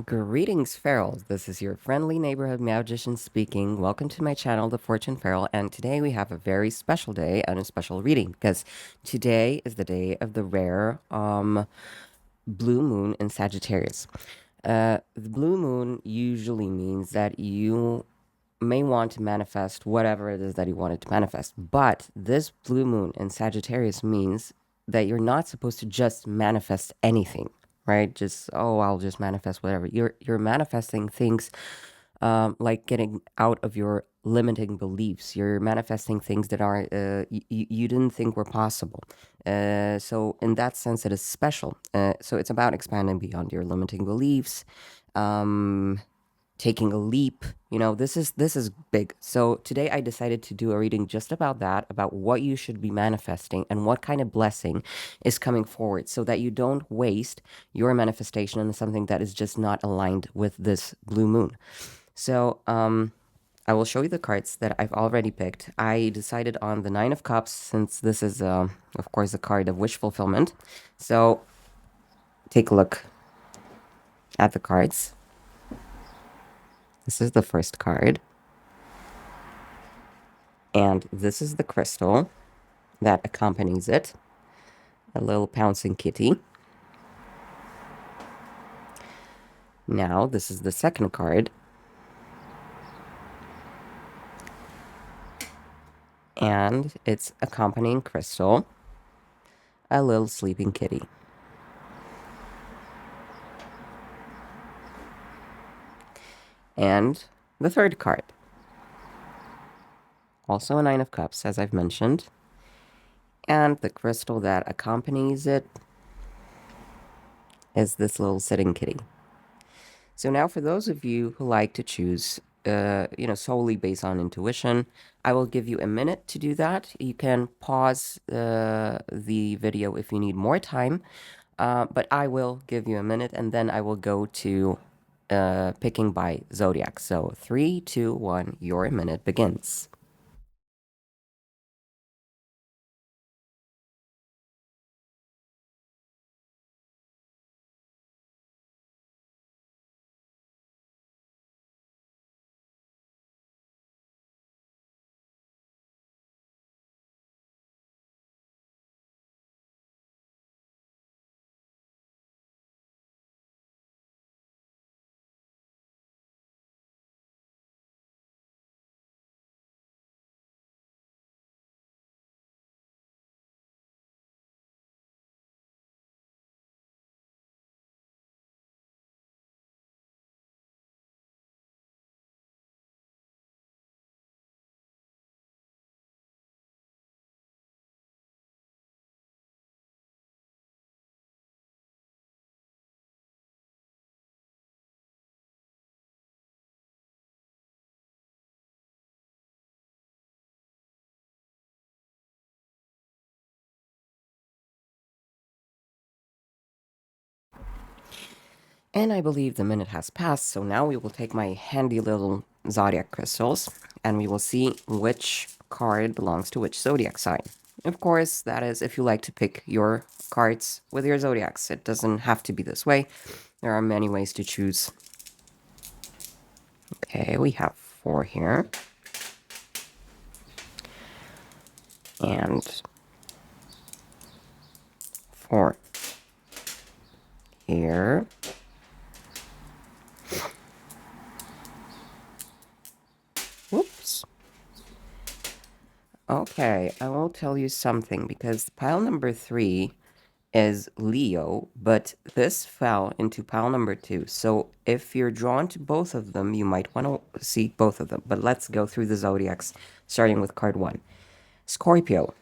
Greetings, Ferals. This is your friendly neighborhood magician speaking. Welcome to my channel, The Fortune Feral, and today we have a very special day and a special reading because today is the day of the rare blue moon in Sagittarius. The blue moon usually means that you may want to manifest whatever it is that you wanted to manifest, but this blue moon in Sagittarius means that you're not supposed to just manifest anything, right? Just, oh, I'll just manifest whatever. You're manifesting things like getting out of your limiting beliefs. You're manifesting things that are you didn't think were possible. So in that sense, it is special. So it's about expanding beyond your limiting beliefs. Taking a leap. This is big. So today I decided to do a reading just about that, about what you should be manifesting and what kind of blessing is coming forward so that you don't waste your manifestation on something that is just not aligned with this blue moon. So I will show you the cards that I've already picked. I decided on the Nine of Cups since this is of course a card of wish fulfillment. So take a look at the cards. This is the first card. And this is the crystal that accompanies it. A little pouncing kitty. Now, this is the second card. And its accompanying crystal. A little sleeping kitty. And the third card. Also a Nine of Cups, as I've mentioned. And the crystal that accompanies it is this little sitting kitty. So now for those of you who like to choose, solely based on intuition, I will give you a minute to do that. You can pause the video if you need more time, but I will give you a minute and then I will go to picking by Zodiac. So 3, 2, 1, your minute begins. And I believe the minute has passed, so now we will take my handy little Zodiac crystals, and we will see which card belongs to which Zodiac sign. Of course, that is if you like to pick your cards with your Zodiacs. It doesn't have to be this way. There are many ways to choose. Okay, we have 4 here. And 4 here. Whoops. Okay, I will tell you something because pile number 3 is Leo, but this fell into pile number 2. So if you're drawn to both of them, you might want to see both of them. But let's go through the zodiacs, starting with card 1. Scorpio,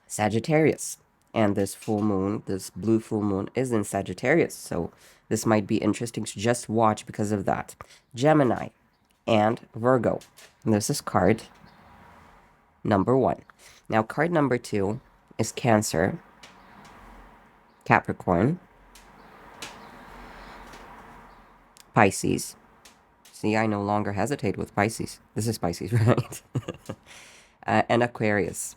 Sagittarius, and this full moon, this blue full moon, is in Sagittarius. So this might be interesting to just watch because of that. Gemini and Virgo. And this is card number 1. Now, card number 2 is Cancer, Capricorn, Pisces. See, I no longer hesitate with Pisces. This is Pisces, right? And Aquarius.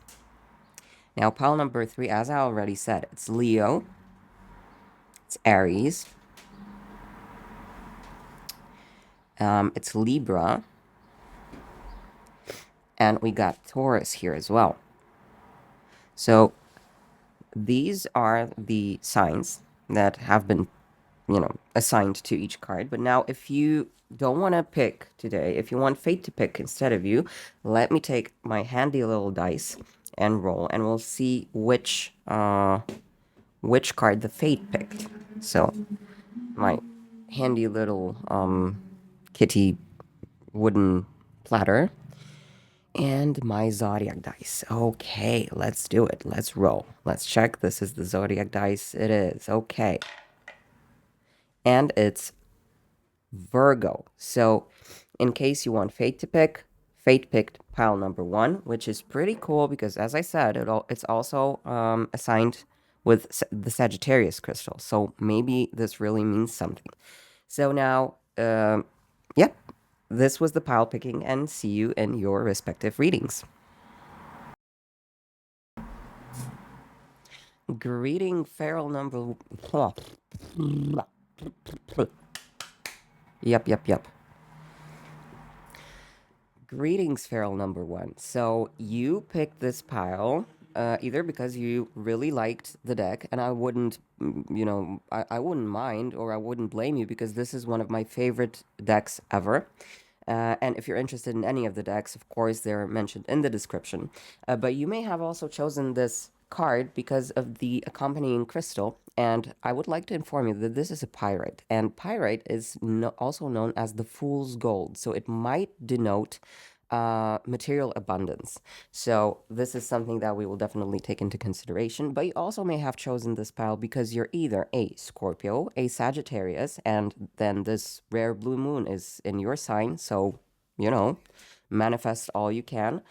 Now, pile number 3, as I already said, it's Leo, it's Aries, It's Libra, and we got Taurus here as well. So these are the signs that have been, assigned to each card. But now, if you don't want to pick today, if you want fate to pick instead of you, let me take my handy little dice and roll, and we'll see which card the fate picked. So my handy little kitty wooden platter and my Zodiac dice. Okay, let's do it. Let's roll. Let's check. This is the Zodiac dice. It is. Okay. And it's Virgo. So, in case you want fate to pick, fate picked pile number 1, which is pretty cool because, as I said, it's also assigned with the Sagittarius crystal. So maybe this really means something. So now, yep, this was the pile picking, and see you in your respective readings. Greeting feral number. Yep. Greetings, feral number 1. So you picked this pile either because you really liked the deck, and I wouldn't, I wouldn't mind, or I wouldn't blame you, because this is one of my favorite decks ever. And if you're interested in any of the decks, of course, they're mentioned in the description. But you may have also chosen this card because of the accompanying crystal. And I would like to inform you that this is a pyrite. And pyrite is also known as the fool's gold. So it might denote material abundance. So this is something that we will definitely take into consideration. But you also may have chosen this pile because you're either a Scorpio, a Sagittarius, and then this rare blue moon is in your sign. So, manifest all you can.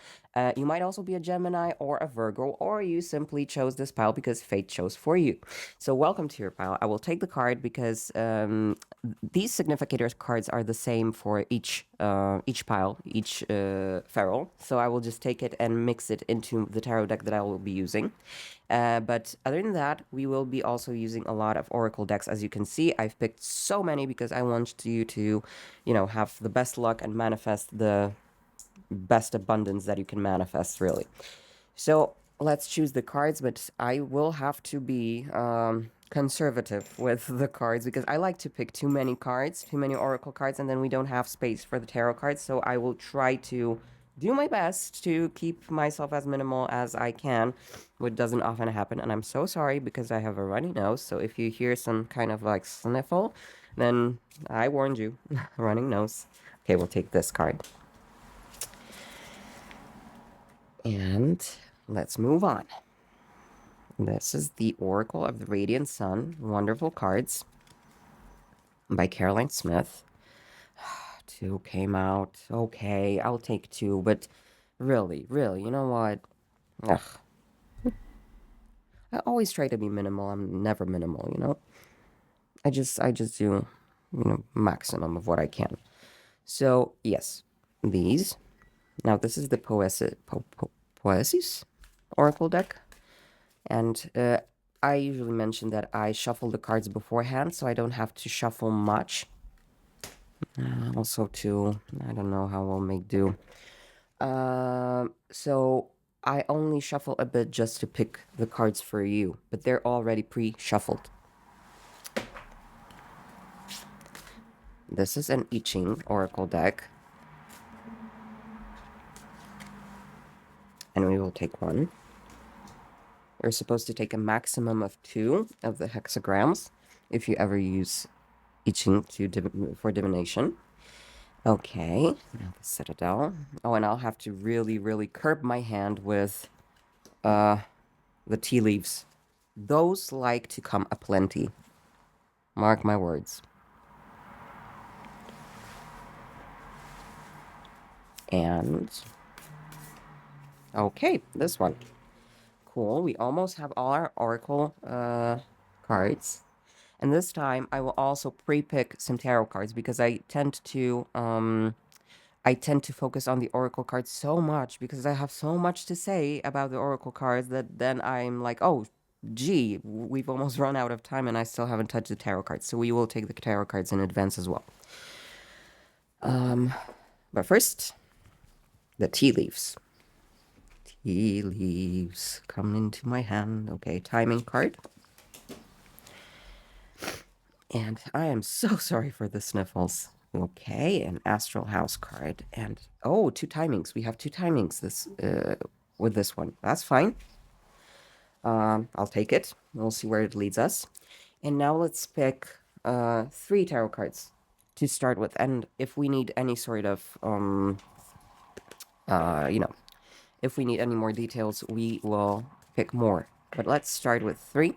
You might also be a Gemini or a Virgo, or you simply chose this pile because fate chose for you. So welcome to your pile. I will take the card because these significator cards are the same for each pile, each feral. So I will just take it and mix it into the tarot deck that I will be using. But other than that, we will be also using a lot of oracle decks. As you can see, I've picked so many because I want you to, have the best luck and manifest the best abundance that you can manifest, really. So let's choose the cards, but I will have to be conservative with the cards because I like to pick too many cards, too many oracle cards, and then we don't have space for the tarot cards. So I will try to do my best to keep myself as minimal as I can, which doesn't often happen. And I'm so sorry because I have a runny nose. So if you hear some kind of like sniffle, then I warned you. Running nose. Okay, we'll take this card. And let's move on. This is the Oracle of the Radiant Sun. Wonderful cards by Caroline Smith. 2 came out. Okay, I'll take 2, but really, you know what? Ugh. I always try to be minimal. I'm never minimal. I just do, maximum of what I can. So, yes, these. Now, this is the Poesis Oracle deck. And I usually mention that I shuffle the cards beforehand, so I don't have to shuffle much. Also, too, I don't know how we'll make do. So I only shuffle a bit just to pick the cards for you, but they're already pre-shuffled. This is an I-Ching Oracle deck. And we will take 1. You're supposed to take a maximum of 2 of the hexagrams if you ever use I-Ching for divination. Okay, now the Citadel. Oh, and I'll have to really curb my hand with the tea leaves. Those like to come aplenty. Mark my words. And okay, this one. Cool. We almost have all our oracle cards. And this time I will also pre-pick some tarot cards because I tend to focus on the oracle cards so much because I have so much to say about the oracle cards that then I'm like, oh, gee, we've almost run out of time and I still haven't touched the tarot cards. So we will take the tarot cards in advance as well. But first, the tea leaves. Tea leaves come into my hand. Okay, timing card. And I am so sorry for the sniffles. Okay, an astral house card. And oh, two timings. We have two timings with this one. That's fine. I'll take it. We'll see where it leads us. And now let's pick three tarot cards to start with. And if we need any sort of if we need any more details, we will pick more. But let's start with three,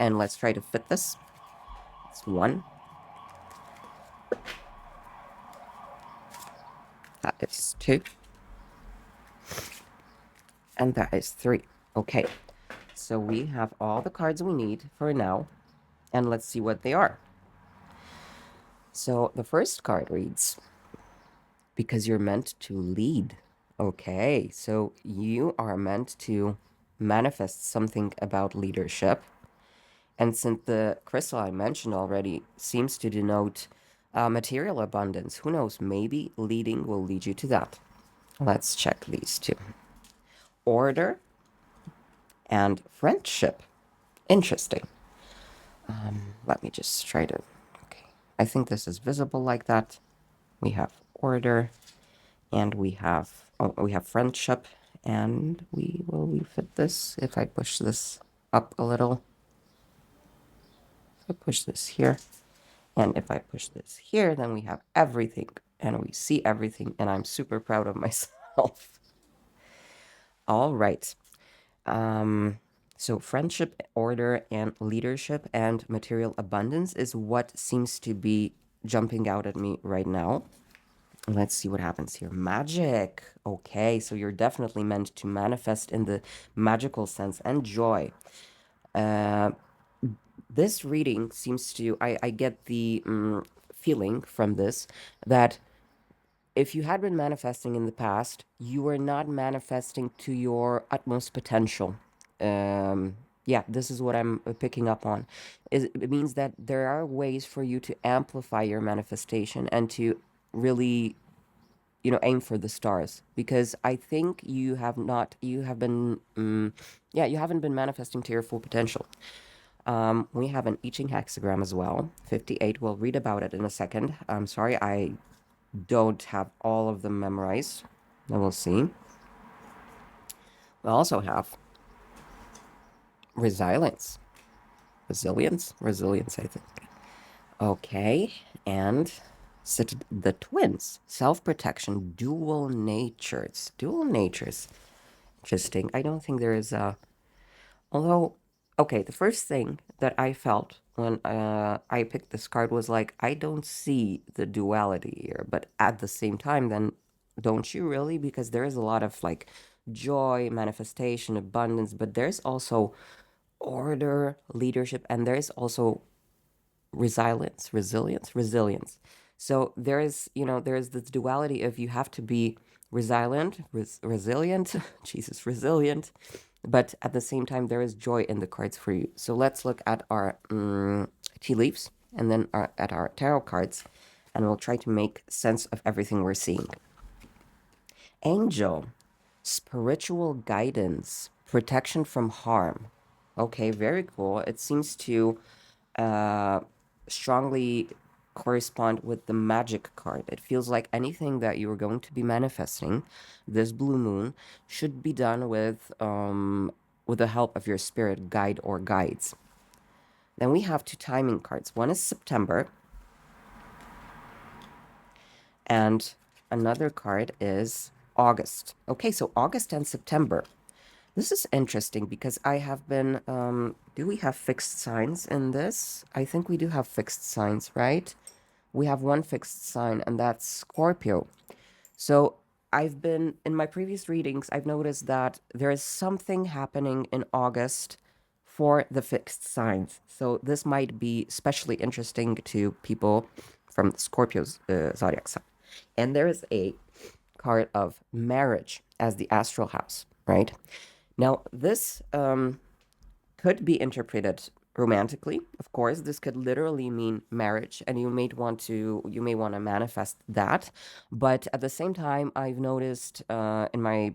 and let's try to fit this. It's one. That is two. And that is three. Okay, so we have all the cards we need for now, and let's see what they are. So the first card reads, because you're meant to lead. Okay, so you are meant to manifest something about leadership. And since the crystal I mentioned already seems to denote material abundance, who knows, maybe leading will lead you to that. Let's check these two. Order and friendship. Interesting. Let me just try to, okay. I think this is visible like that. We have order and we have friendship, and we fit this if I push this up a little. If I push this here, and if I push this here, then we have everything, and we see everything, and I'm super proud of myself. All right. So friendship, order, and leadership and material abundance is what seems to be jumping out at me right now. Let's see what happens here. Magic. Okay, so you're definitely meant to manifest in the magical sense and joy. This reading seems to, I get the feeling from this that if you had been manifesting in the past, you were not manifesting to your utmost potential. Yeah, this is what I'm picking up on. It means that there are ways for you to amplify your manifestation and to really, aim for the stars, because I think you haven't been manifesting to your full potential. We have an I-Ching hexagram as well, 58. We'll read about it in a second. I'm sorry, I don't have all of them memorized. And we'll see. We also have resilience. Resilience, I think. Okay, and the twins, self-protection, dual natures. Interesting. I don't think there is a, although, okay, the first thing that I felt when I picked this card was like, I don't see the duality here, but at the same time, then don't you really? Because there is a lot of like joy, manifestation, abundance, but there's also order, leadership, and there's also resilience. So there's this duality of you have to be resilient, Jesus, resilient, but at the same time, there is joy in the cards for you. So let's look at our tea leaves and then at our tarot cards, and we'll try to make sense of everything we're seeing. Angel, spiritual guidance, protection from harm. Okay, very cool. It seems to strongly correspond with the magic card. It feels like anything that you are going to be manifesting this blue moon should be done with the help of your spirit guide or guides. Then we have two timing cards. One is September, and another card is August. Okay, so August and September. This is interesting because I have been, do we have fixed signs in this? I think we do have fixed signs, right? We have one fixed sign, and that's Scorpio. So I've been, in my previous readings, I've noticed that there is something happening in August for the fixed signs. So this might be especially interesting to people from Scorpio's zodiac sign. And there is a card of marriage as the astral house, right? Now, this could be interpreted romantically. Of course, this could literally mean marriage, and you may want to manifest that. But at the same time, I've noticed in my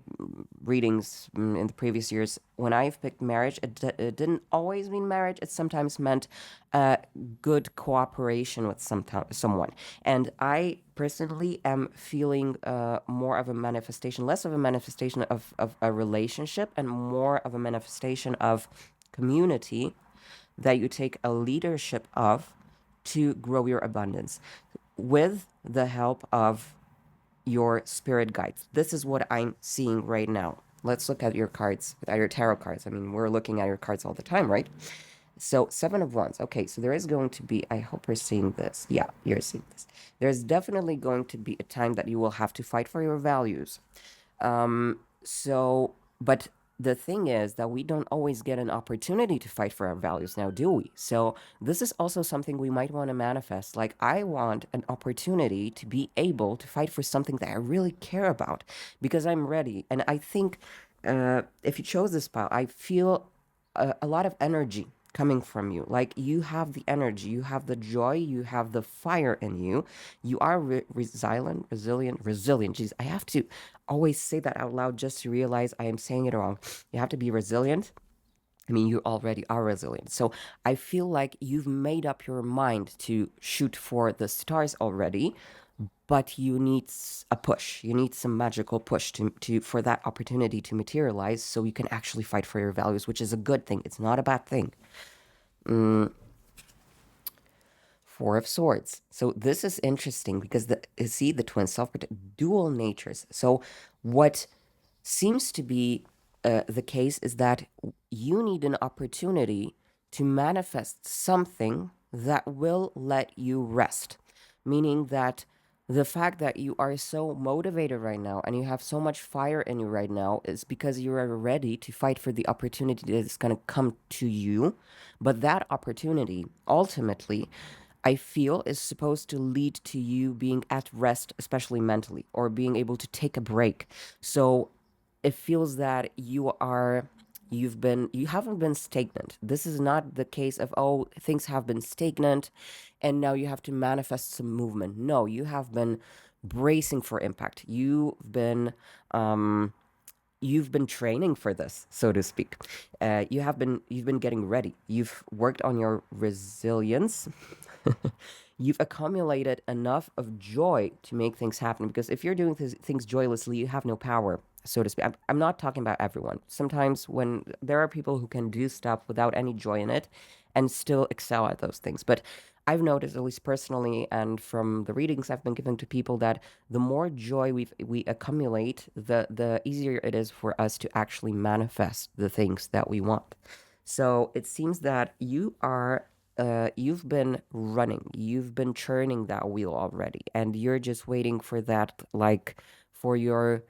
readings in the previous years, when I've picked marriage, it didn't always mean marriage. It sometimes meant uh, good cooperation with someone. And I personally am feeling more of a manifestation, less of a manifestation of a relationship, and more of a manifestation of community that you take a leadership of to grow your abundance with the help of your spirit guides. This is what I'm seeing right now. Let's look at your cards, at your tarot cards. I mean, we're looking at your cards all the time, right? So, Seven of Wands. Okay, so there is going to be, I hope you're seeing this. Yeah, you're seeing this. There's definitely going to be a time that you will have to fight for your values. But the thing is that we don't always get an opportunity to fight for our values now, do we? So this is also something we might want to manifest. Like, I want an opportunity to be able to fight for something that I really care about because I'm ready. And I think if you chose this pile, I feel a lot of energy coming from you. Like, you have the energy, you have the joy, you have the fire in you. You are resilient. Jeez, I have to always say that out loud just to realize I am saying it wrong. You have to be resilient. I mean, you already are resilient. So I feel like you've made up your mind to shoot for the stars already, but you need a push. You need some magical push to for that opportunity to materialize so you can actually fight for your values, which is a good thing. It's not a bad thing. Four of Swords. So this is interesting because the twin dual natures. So what seems to be the case is that you need an opportunity to manifest something that will let you rest, meaning that the fact that you are so motivated right now and you have so much fire in you right now is because you are ready to fight for the opportunity that's going to come to you. But that opportunity ultimately, I feel, is supposed to lead to you being at rest, especially mentally, or being able to take a break. So it feels that you haven't been stagnant. This is not the case of, oh, things have been stagnant and now you have to manifest some movement. No, you have been bracing for impact. You've been training for this, so to speak. You've been getting ready. You've worked on your resilience. You've accumulated enough of joy to make things happen. Because if you're doing things joylessly, you have no power, so to speak. I'm not talking about everyone. Sometimes when there are people who can do stuff without any joy in it and still excel at those things. But I've noticed, at least personally, and from the readings I've been giving to people, that the more joy we accumulate, the easier it is for us to actually manifest the things that we want. So it seems that you've been running, you've been churning that wheel already, and you're just waiting for that, like, for your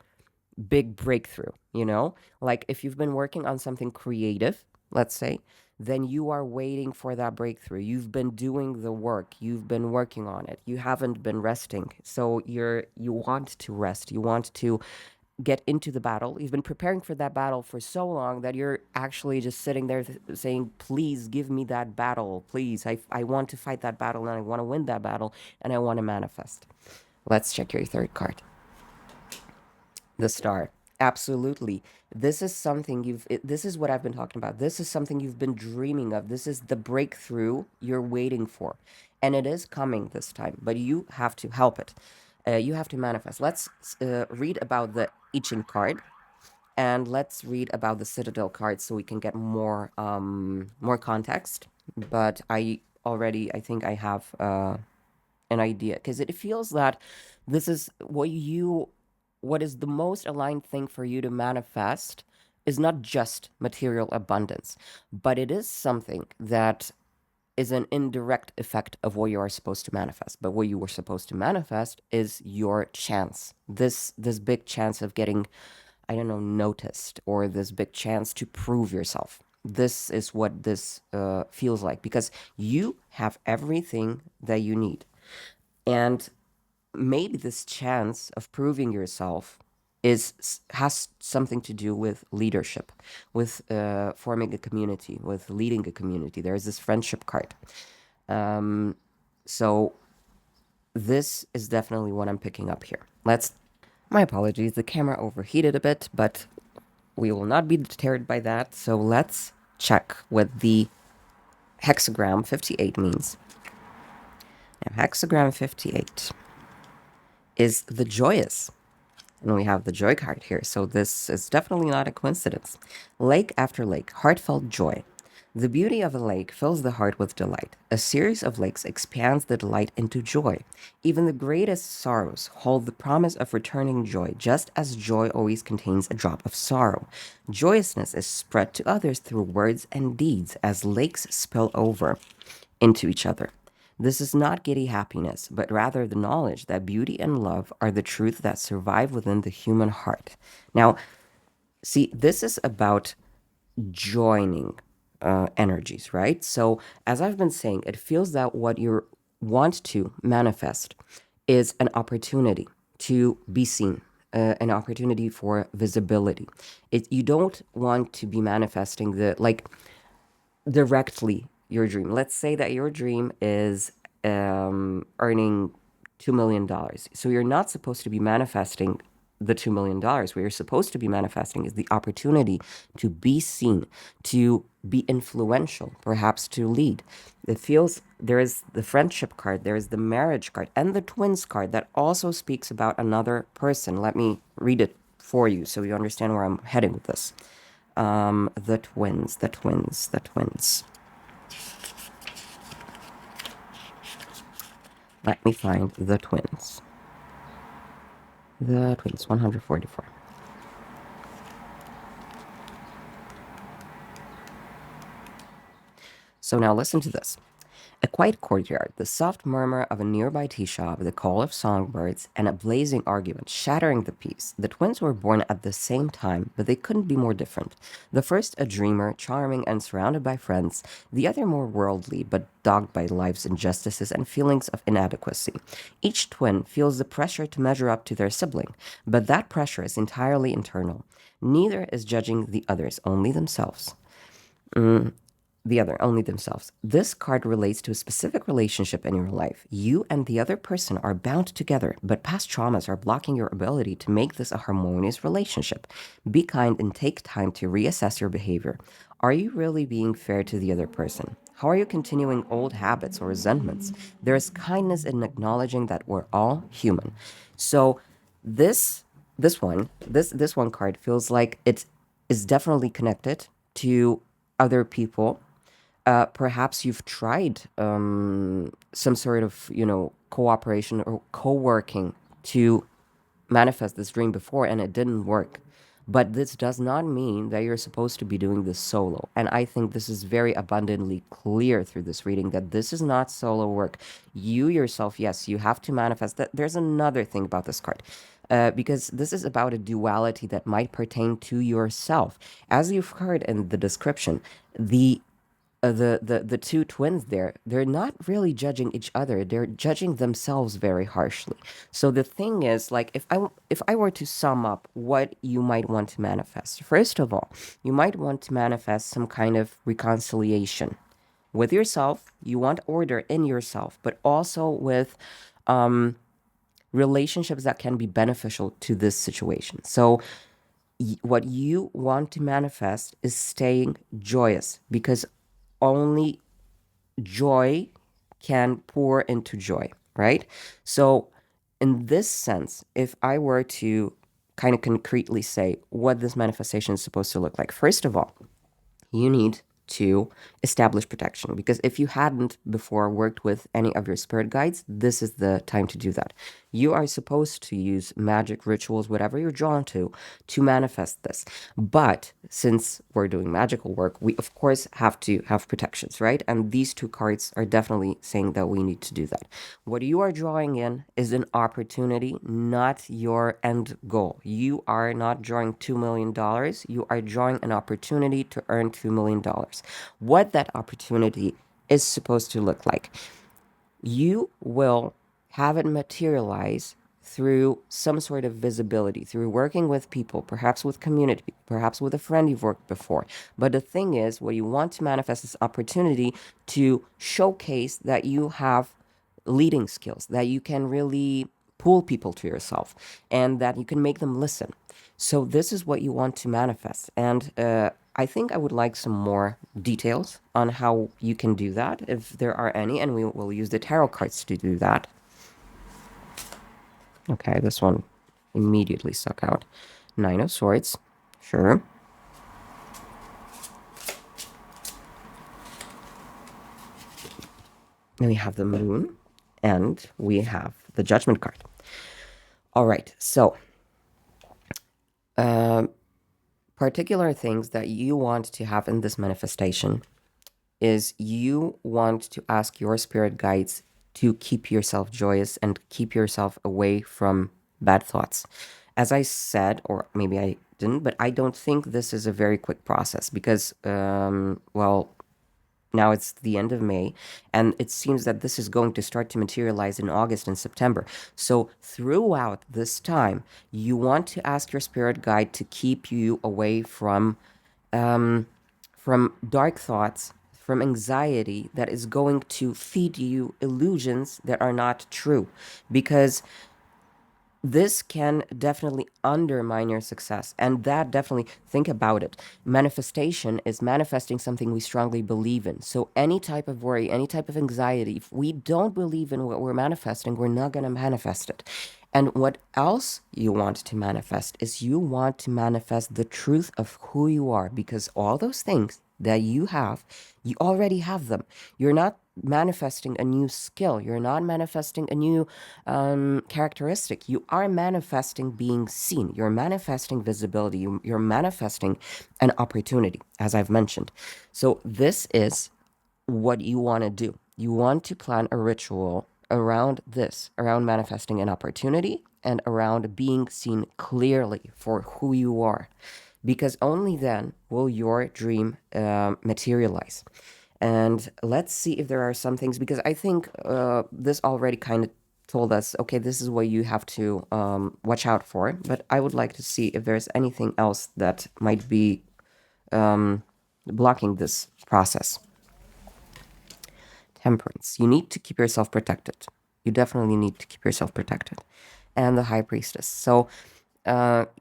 big breakthrough, you know? Like, if you've been working on something creative, let's say, then you are waiting for that breakthrough. You've been doing the work, you've been working on it, you haven't been resting. So you want to rest, you want to get into the battle. You've been preparing for that battle for so long that you're actually just sitting there saying, please give me that battle. Please, I want to fight that battle and I want to win that battle and I want to manifest. Let's check your third card. The Star. Absolutely. This is what I've been talking about. This is something you've been dreaming of. This is the breakthrough you're waiting for. And it is coming this time, but you have to help it. You have to manifest. Let's read about the I-Ching card, and let's read about the Citadel card so we can get more context. But I think I have an idea, because it feels that this is what is the most aligned thing for you to manifest is not just material abundance, but it is something that is an indirect effect of what you are supposed to manifest. But what you were supposed to manifest is your chance. This big chance of getting, I don't know, noticed, or this big chance to prove yourself. This is what this feels like, because you have everything that you need. And maybe this chance of proving yourself has something to do with leadership, with forming a community, with leading a community. There's this friendship card. So this is definitely what I'm picking up here. My apologies, the camera overheated a bit, but we will not be deterred by that. So let's check what the hexagram 58 means. Now, hexagram 58 is the joyous. And we have the joy card here, so this is definitely not a coincidence. Lake after lake, heartfelt joy. The beauty of a lake fills the heart with delight. A series of lakes expands the delight into joy. Even the greatest sorrows hold the promise of returning joy, just as joy always contains a drop of sorrow. Joyousness is spread to others through words and deeds as lakes spill over into each other. This is not giddy happiness, but rather the knowledge that beauty and love are the truth that survive within the human heart. Now, see, this is about joining energies, right? So, as I've been saying, it feels that what you want to manifest is an opportunity to be seen, an opportunity for visibility. You don't want to be manifesting directly your dream. Let's say that your dream is earning $2 million. So you're not supposed to be manifesting the $2 million. What you're supposed to be manifesting is the opportunity to be seen, to be influential, perhaps to lead. It feels there is the friendship card, there is the marriage card, and the twins card that also speaks about another person. Let me read it for you so you understand where I'm heading with this. The twins, the twins, the twins. Let me find the twins. The twins, 144. So now listen to this. A quiet courtyard, the soft murmur of a nearby tea shop, the call of songbirds, and a blazing argument shattering the peace. The twins were born at the same time, but they couldn't be more different. The first a dreamer, charming and surrounded by friends, the other more worldly, but dogged by life's injustices and feelings of inadequacy. Each twin feels the pressure to measure up to their sibling, but that pressure is entirely internal. Neither is judging the others, only themselves. Only themselves. This card relates to a specific relationship in your life. You and the other person are bound together, but past traumas are blocking your ability to make this a harmonious relationship. Be kind and take time to reassess your behavior. Are you really being fair to the other person? How are you continuing old habits or resentments? There is kindness in acknowledging that we're all human. So this one card feels like it is definitely connected to other people. Perhaps you've tried some sort of, cooperation or co-working to manifest this dream before and it didn't work. But this does not mean that you're supposed to be doing this solo. And I think this is very abundantly clear through this reading that this is not solo work. You yourself, yes, you have to manifest that. There's another thing about this card. Because this is about a duality that might pertain to yourself. As you've heard in the description, the two twins there, they're not really judging each other, they're judging themselves very harshly. So the thing is, like, if I were to sum up what you might want to manifest, first of all, you might want to manifest some kind of reconciliation with yourself. You want order in yourself, but also with relationships that can be beneficial to this situation. So what you want to manifest is staying joyous, because only joy can pour into joy, right? So, in this sense, if I were to kind of concretely say what this manifestation is supposed to look like, first of all, you need to establish protection, because if you hadn't before worked with any of your spirit guides, this is the time to do that. You are supposed to use magic, rituals, whatever you're drawn to manifest this. But since we're doing magical work, we of course have to have protections, right? And these two cards are definitely saying that we need to do that. What you are drawing in is an opportunity, not your end goal. You are not drawing $2 million. You are drawing an opportunity to earn $2 million. What that opportunity is supposed to look like, you will have it materialize through some sort of visibility, through working with people, perhaps with community, perhaps with a friend you've worked before. But the thing is, what you want to manifest is opportunity to showcase that you have leading skills, that you can really pull people to yourself, and that you can make them listen. So this is what you want to manifest. And I think I would like some more details on how you can do that, if there are any, and we will use the tarot cards to do that. Okay, this one immediately stuck out. Nine of Swords, sure. Then we have the Moon, and we have the Judgment card. All right, so particular things that you want to have in this manifestation is you want to ask your spirit guides to keep yourself joyous and keep yourself away from bad thoughts. As I said, or maybe I didn't, but I don't think this is a very quick process because, well, now it's the end of May, and it seems that this is going to start to materialize in August and September. So throughout this time, you want to ask your spirit guide to keep you away from dark thoughts, from anxiety that is going to feed you illusions that are not true, because this can definitely undermine your success. And that definitely, think about it. Manifestation is manifesting something we strongly believe in. So any type of worry, any type of anxiety, if we don't believe in what we're manifesting, we're not going to manifest it. And what else you want to manifest is you want to manifest the truth of who you are, because all those things that you have, you already have them. You're not manifesting a new skill. You're not manifesting a new characteristic. You are manifesting being seen. You're manifesting visibility. You're manifesting an opportunity, as I've mentioned. So this is what you want to do. You want to plan a ritual around this, around manifesting an opportunity and around being seen clearly for who you are, because only then will your dream materialize. And let's see if there are some things, because I think this already kind of told us, okay, this is what you have to watch out for. But I would like to see if there's anything else that might be blocking this process. Temperance. You need to keep yourself protected. You definitely need to keep yourself protected. And the High Priestess. So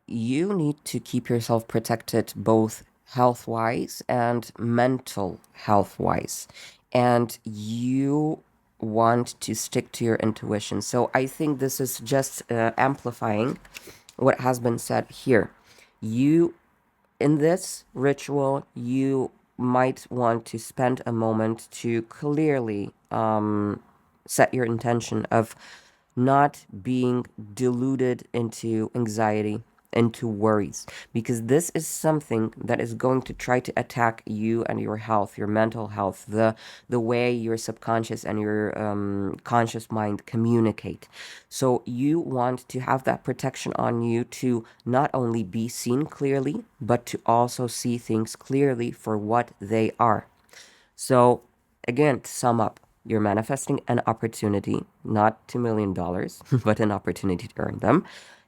you need to keep yourself protected both health-wise and mental health-wise. And you want to stick to your intuition. So I think this is just amplifying what has been said here. You, in this ritual, you might want to spend a moment to clearly set your intention of not being deluded into anxiety, into worries, because this is something that is going to try to attack you and your health, your mental health, the way your subconscious and your conscious mind communicate. So you want to have that protection on you to not only be seen clearly, but to also see things clearly for what they are. So again, to sum up, you're manifesting an opportunity, not $2 million, but an opportunity to earn them.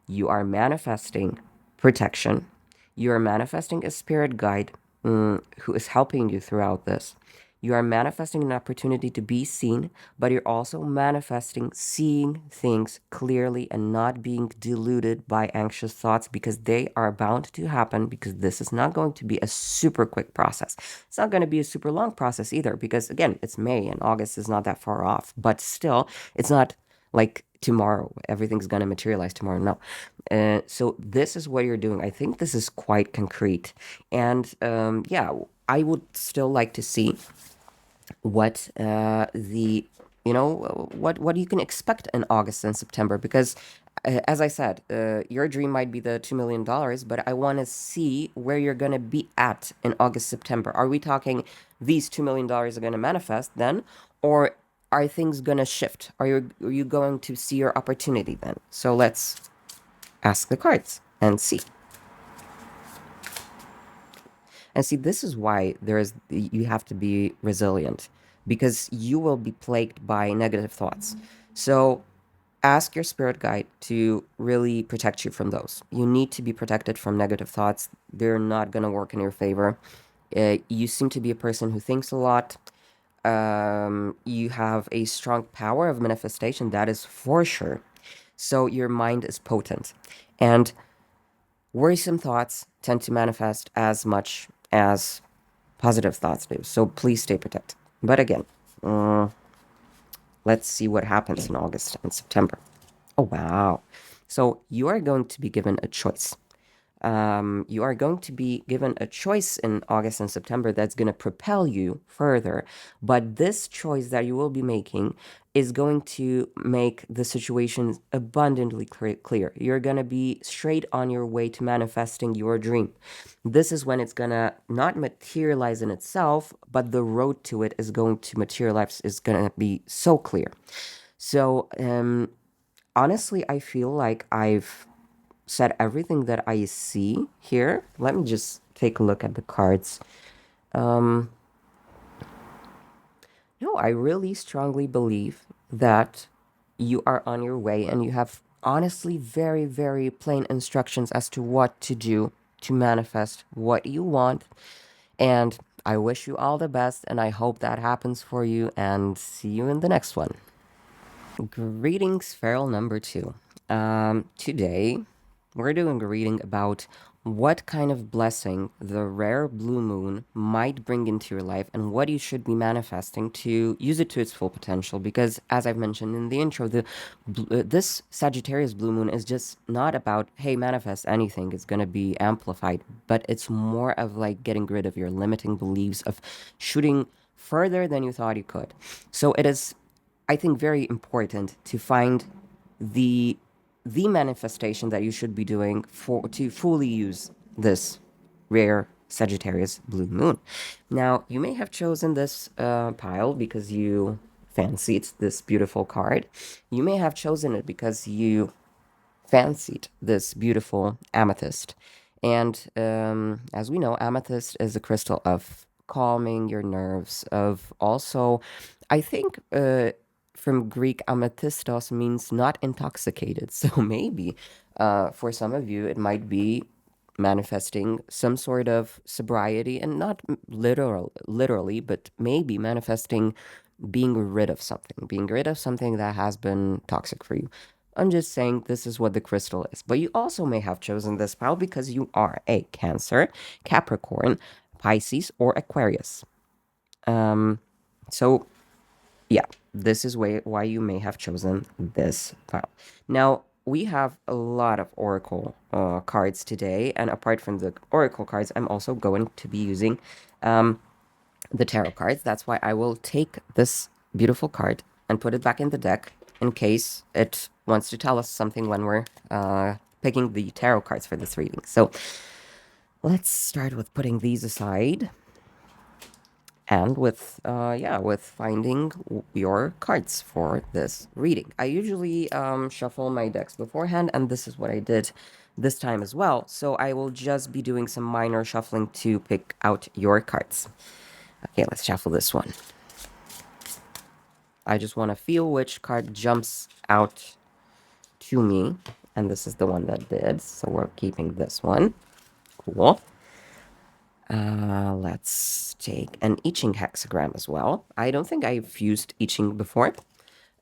You are manifesting protection. You are manifesting a spirit guide who is helping you throughout this. You are manifesting an opportunity to be seen, but you're also manifesting seeing things clearly and not being deluded by anxious thoughts, because they are bound to happen, because this is not going to be a super quick process. It's not going to be a super long process either, because again, it's May and August is not that far off, but still, it's not like tomorrow, everything's going to materialize tomorrow. No. So this is what you're doing. I think this is quite concrete. And yeah, I would still like to see what what you can expect in August and September, because as I said, your dream might be the $2 million, but I want to see where you're going to be at in August, September. Are we talking these $2 million are going to manifest then, or are things going to shift? Are you going to see your opportunity then? So let's ask the cards and see. And see, this is why you have to be resilient, because you will be plagued by negative thoughts. So ask your spirit guide to really protect you from those. You need to be protected from negative thoughts. They're not going to work in your favor. You seem to be a person who thinks a lot. You have a strong power of manifestation, that is for sure. So your mind is potent. And worrisome thoughts tend to manifest as much as positive thoughts do. So please stay protected. But again, let's see what happens in August and September. Oh, wow. So you are going to be given a choice. You are going to be given a choice in August and September that's going to propel you further. But this choice that you will be making is going to make the situation abundantly clear. You're going to be straight on your way to manifesting your dream. This is when it's going to not materialize in itself, but the road to it is going to materialize, is going to be so clear. So, honestly, I feel like I've said everything that I see here. Let me just take a look at the cards. Um, no, I really strongly believe that you are on your way and you have honestly very, very plain instructions as to what to do to manifest what you want. And I wish you all the best and I hope that happens for you and see you in the next one. Greetings, Feral number 2. Today we're doing a reading about what kind of blessing the rare blue moon might bring into your life and what you should be manifesting to use it to its full potential. Because, as I've mentioned in the intro, this Sagittarius blue moon is just not about, hey, manifest anything, it's going to be amplified, but it's more of like getting rid of your limiting beliefs, of shooting further than you thought you could. So it is, I think, very important to find the manifestation that you should be doing for to fully use this rare Sagittarius blue moon. Now, you may have chosen this pile because you fancied this beautiful card. You may have chosen it because you fancied this beautiful amethyst. And as we know, amethyst is a crystal of calming your nerves, of also, I think, from Greek, amethystos means not intoxicated. So maybe for some of you, it might be manifesting some sort of sobriety, and not literally, but maybe manifesting being rid of something that has been toxic for you. I'm just saying this is what the crystal is. But you also may have chosen this pile because you are a Cancer, Capricorn, Pisces, or Aquarius. So yeah, this is why you may have chosen this pile. Now, we have a lot of Oracle cards today, and apart from the Oracle cards, I'm also going to be using the tarot cards. That's why I will take this beautiful card and put it back in the deck in case it wants to tell us something when we're picking the tarot cards for this reading. So let's start with putting these aside and with finding your cards for this reading. I usually shuffle my decks beforehand, and this is what I did this time as well. So I will just be doing some minor shuffling to pick out your cards. Okay, let's shuffle this one. I just want to feel which card jumps out to me, and this is the one that did, so we're keeping this one. Cool. Let's take an I-Ching hexagram as well. I don't think I've used I-Ching before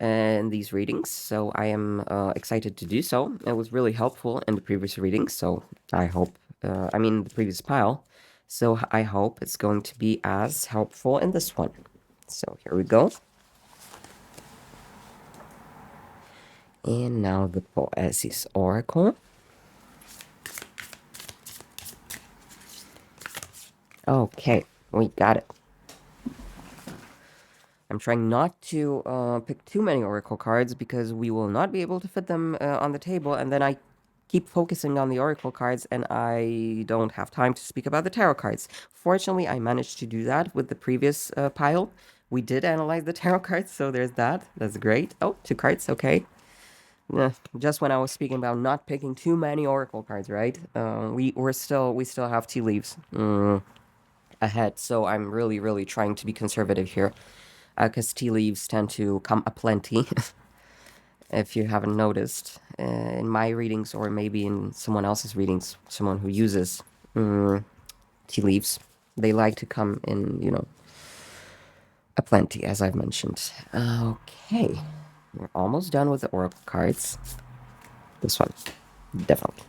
in these readings, so I am excited to do so. It was really helpful in the previous reading, so I hope, the previous pile, so I hope it's going to be as helpful in this one. So here we go. And now the Poesis Oracle. Okay, we got it. I'm trying not to pick too many Oracle cards because we will not be able to fit them on the table, and then I keep focusing on the Oracle cards and I don't have time to speak about the Tarot cards. Fortunately, I managed to do that with the previous pile. We did analyze the Tarot cards, so there's that. That's great. Oh, 2 cards, okay. Just when I was speaking about not picking too many Oracle cards, right? We still have tea leaves ahead, so I'm really trying to be conservative here, because tea leaves tend to come aplenty. If you haven't noticed, in my readings or maybe in someone else's readings, someone who uses tea leaves, they like to come in, aplenty, as I've mentioned. Okay, we're almost done with the oracle cards. This one, definitely.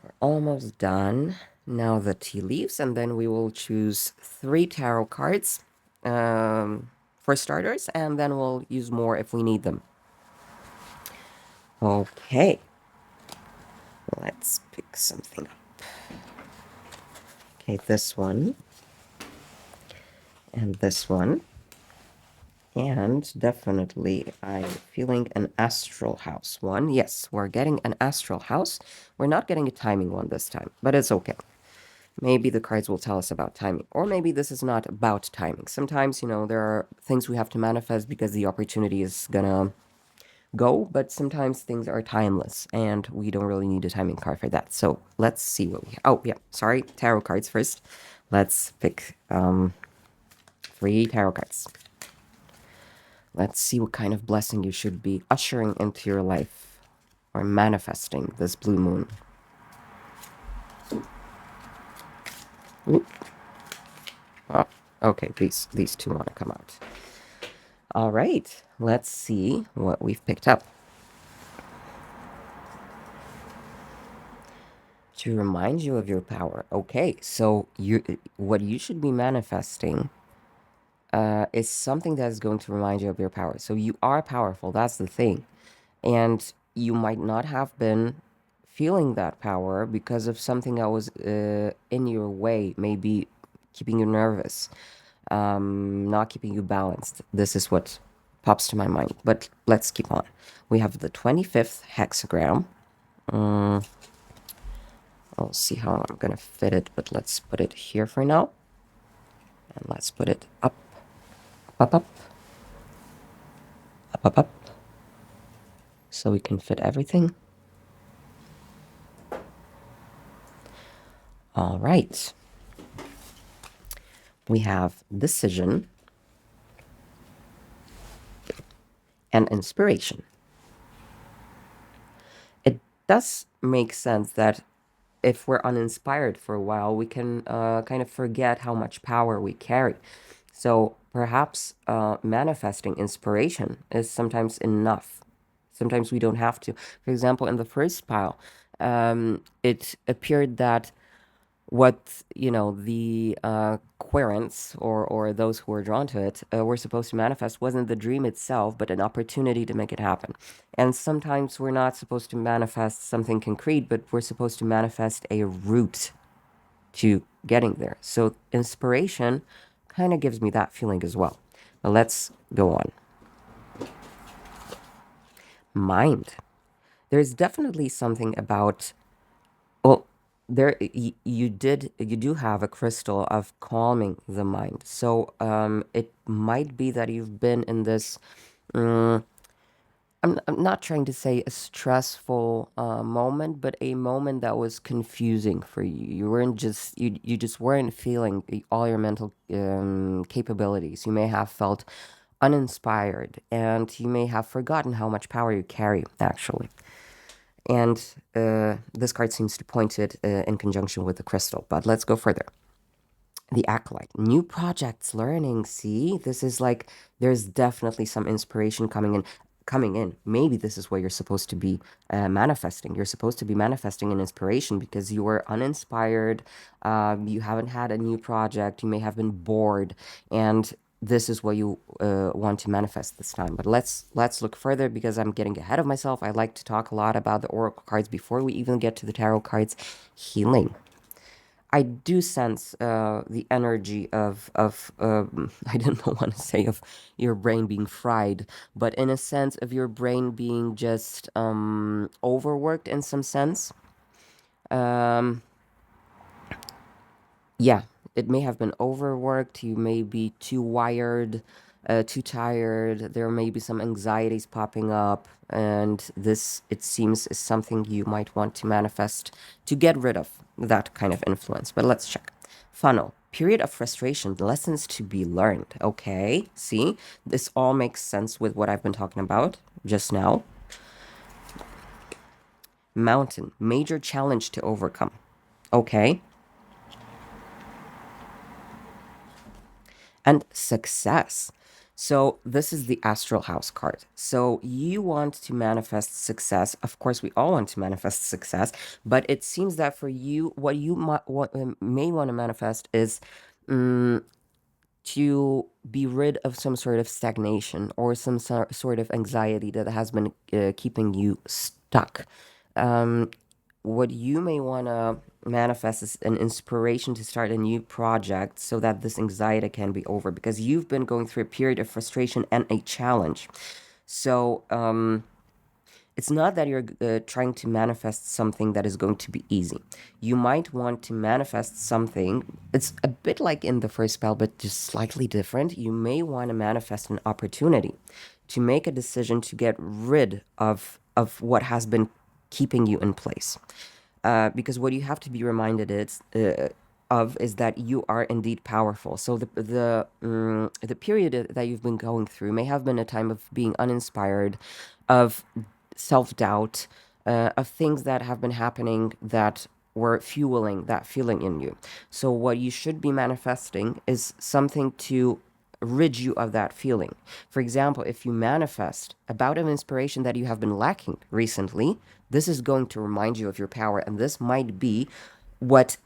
We're almost done. Now the tea leaves, and then we will choose 3 tarot cards for starters, and then we'll use more if we need them. Okay, let's pick something up. Okay, this one, and this one. And definitely, I'm feeling an astral house one. Yes, we're getting an astral house. We're not getting a timing one this time, but it's okay. Maybe the cards will tell us about timing. Or maybe this is not about timing. Sometimes, there are things we have to manifest because the opportunity is gonna go, but sometimes things are timeless, and we don't really need a timing card for that. So let's see what we have. Oh, yeah, sorry, tarot cards first. Let's pick 3 tarot cards. Let's see what kind of blessing you should be ushering into your life or manifesting this blue moon. Ooh. Oh, okay, these 2 want to come out. All right, let's see what we've picked up. To remind you of your power. Okay, so what you should be manifesting is something that is going to remind you of your power. So you are powerful, that's the thing. And you might not have been feeling that power because of something that was in your way, maybe keeping you nervous, not keeping you balanced. This is what pops to my mind. But let's keep on. We have the 25th hexagram. I'll see how I'm going to fit it, but let's put it here for now. And let's put it up, up, up, up, up, up, so we can fit everything. All right. We have decision and inspiration. It does make sense that if we're uninspired for a while, we can kind of forget how much power we carry. So perhaps manifesting inspiration is sometimes enough. Sometimes we don't have to. For example, in the first pile, it appeared that what the querents or those who were drawn to it were supposed to manifest wasn't the dream itself, but an opportunity to make it happen. And sometimes we're not supposed to manifest something concrete, but we're supposed to manifest a route to getting there. So inspiration kind of gives me that feeling as well. But let's go on. Mind. There's definitely something about, well, you do have a crystal of calming the mind. So it might be that you've been in this I'm not trying to say a stressful moment, but a moment that was confusing for you. You just weren't feeling all your mental capabilities. You may have felt uninspired, and you may have forgotten how much power you carry, actually. And this card seems to point it in conjunction with the crystal. But let's go further. The acolyte, new projects, learning. See, this is like there's definitely some inspiration coming in. Maybe this is what you're supposed to be manifesting. You're supposed to be manifesting an inspiration because you were uninspired. You haven't had a new project. You may have been bored, and this is what you want to manifest this time. But let's look further because I'm getting ahead of myself. I like to talk a lot about the oracle cards before we even get to the tarot cards. Healing. I do sense the energy of I don't know want to say of your brain being fried, but in a sense of your brain being just overworked in some sense. Um, yeah, it may have been overworked. You may be too wired, too tired. There may be some anxieties popping up, and this, it seems, is something you might want to manifest to get rid of that kind of influence. But let's check. Funnel. Period of frustration, lessons to be learned. Okay, see, this all makes sense with what I've been talking about just now. Mountain, major challenge to overcome. Okay. And success. So this is the astral house card. So you want to manifest success. Of course, we all want to manifest success, but it seems that for you, what you may want to manifest is to be rid of some sort of stagnation or some sort of anxiety that has been keeping you stuck. What you may want to manifest is an inspiration to start a new project so that this anxiety can be over, because you've been going through a period of frustration and a challenge. So, it's not that you're trying to manifest something that is going to be easy. You might want to manifest something. It's a bit like in the first spell, but just slightly different. You may want to manifest an opportunity to make a decision to get rid of what has been keeping you in place. Because what you have to be reminded of is that you are indeed powerful. So the period that you've been going through may have been a time of being uninspired, of self-doubt, of things that have been happening that were fueling that feeling in you. So what you should be manifesting is something to rid you of that feeling. For example, if you manifest a bout of inspiration that you have been lacking recently, this is going to remind you of your power, and what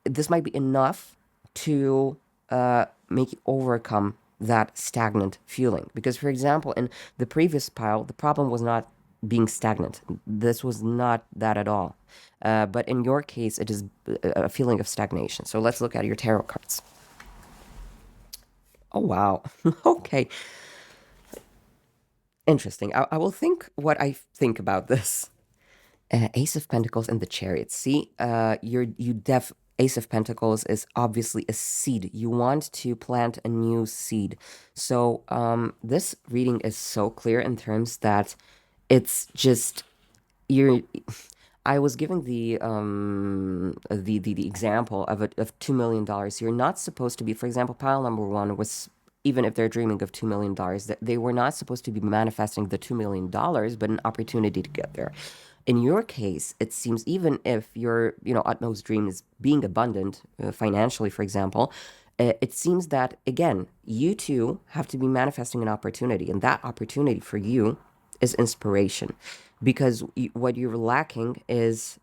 this might be enough to make you overcome that stagnant feeling. Because, for example, in the previous pile, the problem was not being stagnant. This was not that at all. But in your case, it is a feeling of stagnation. So let's look at your tarot cards. Oh, wow. Okay. Interesting. I will think what I think about this. Ace of Pentacles and the Chariot. See, Ace of Pentacles is obviously a seed. You want to plant a new seed. So this reading is so clear in terms that it's just you're. I was giving the example of $2 million. You're not supposed to be, for example, pile number one was, even if they're dreaming of $2 million, they were not supposed to be manifesting the $2 million, but an opportunity to get there. In your case, it seems, even if your utmost dream is being abundant financially, for example, it seems that again you too have to be manifesting an opportunity, and that opportunity for you is inspiration, because what you're lacking is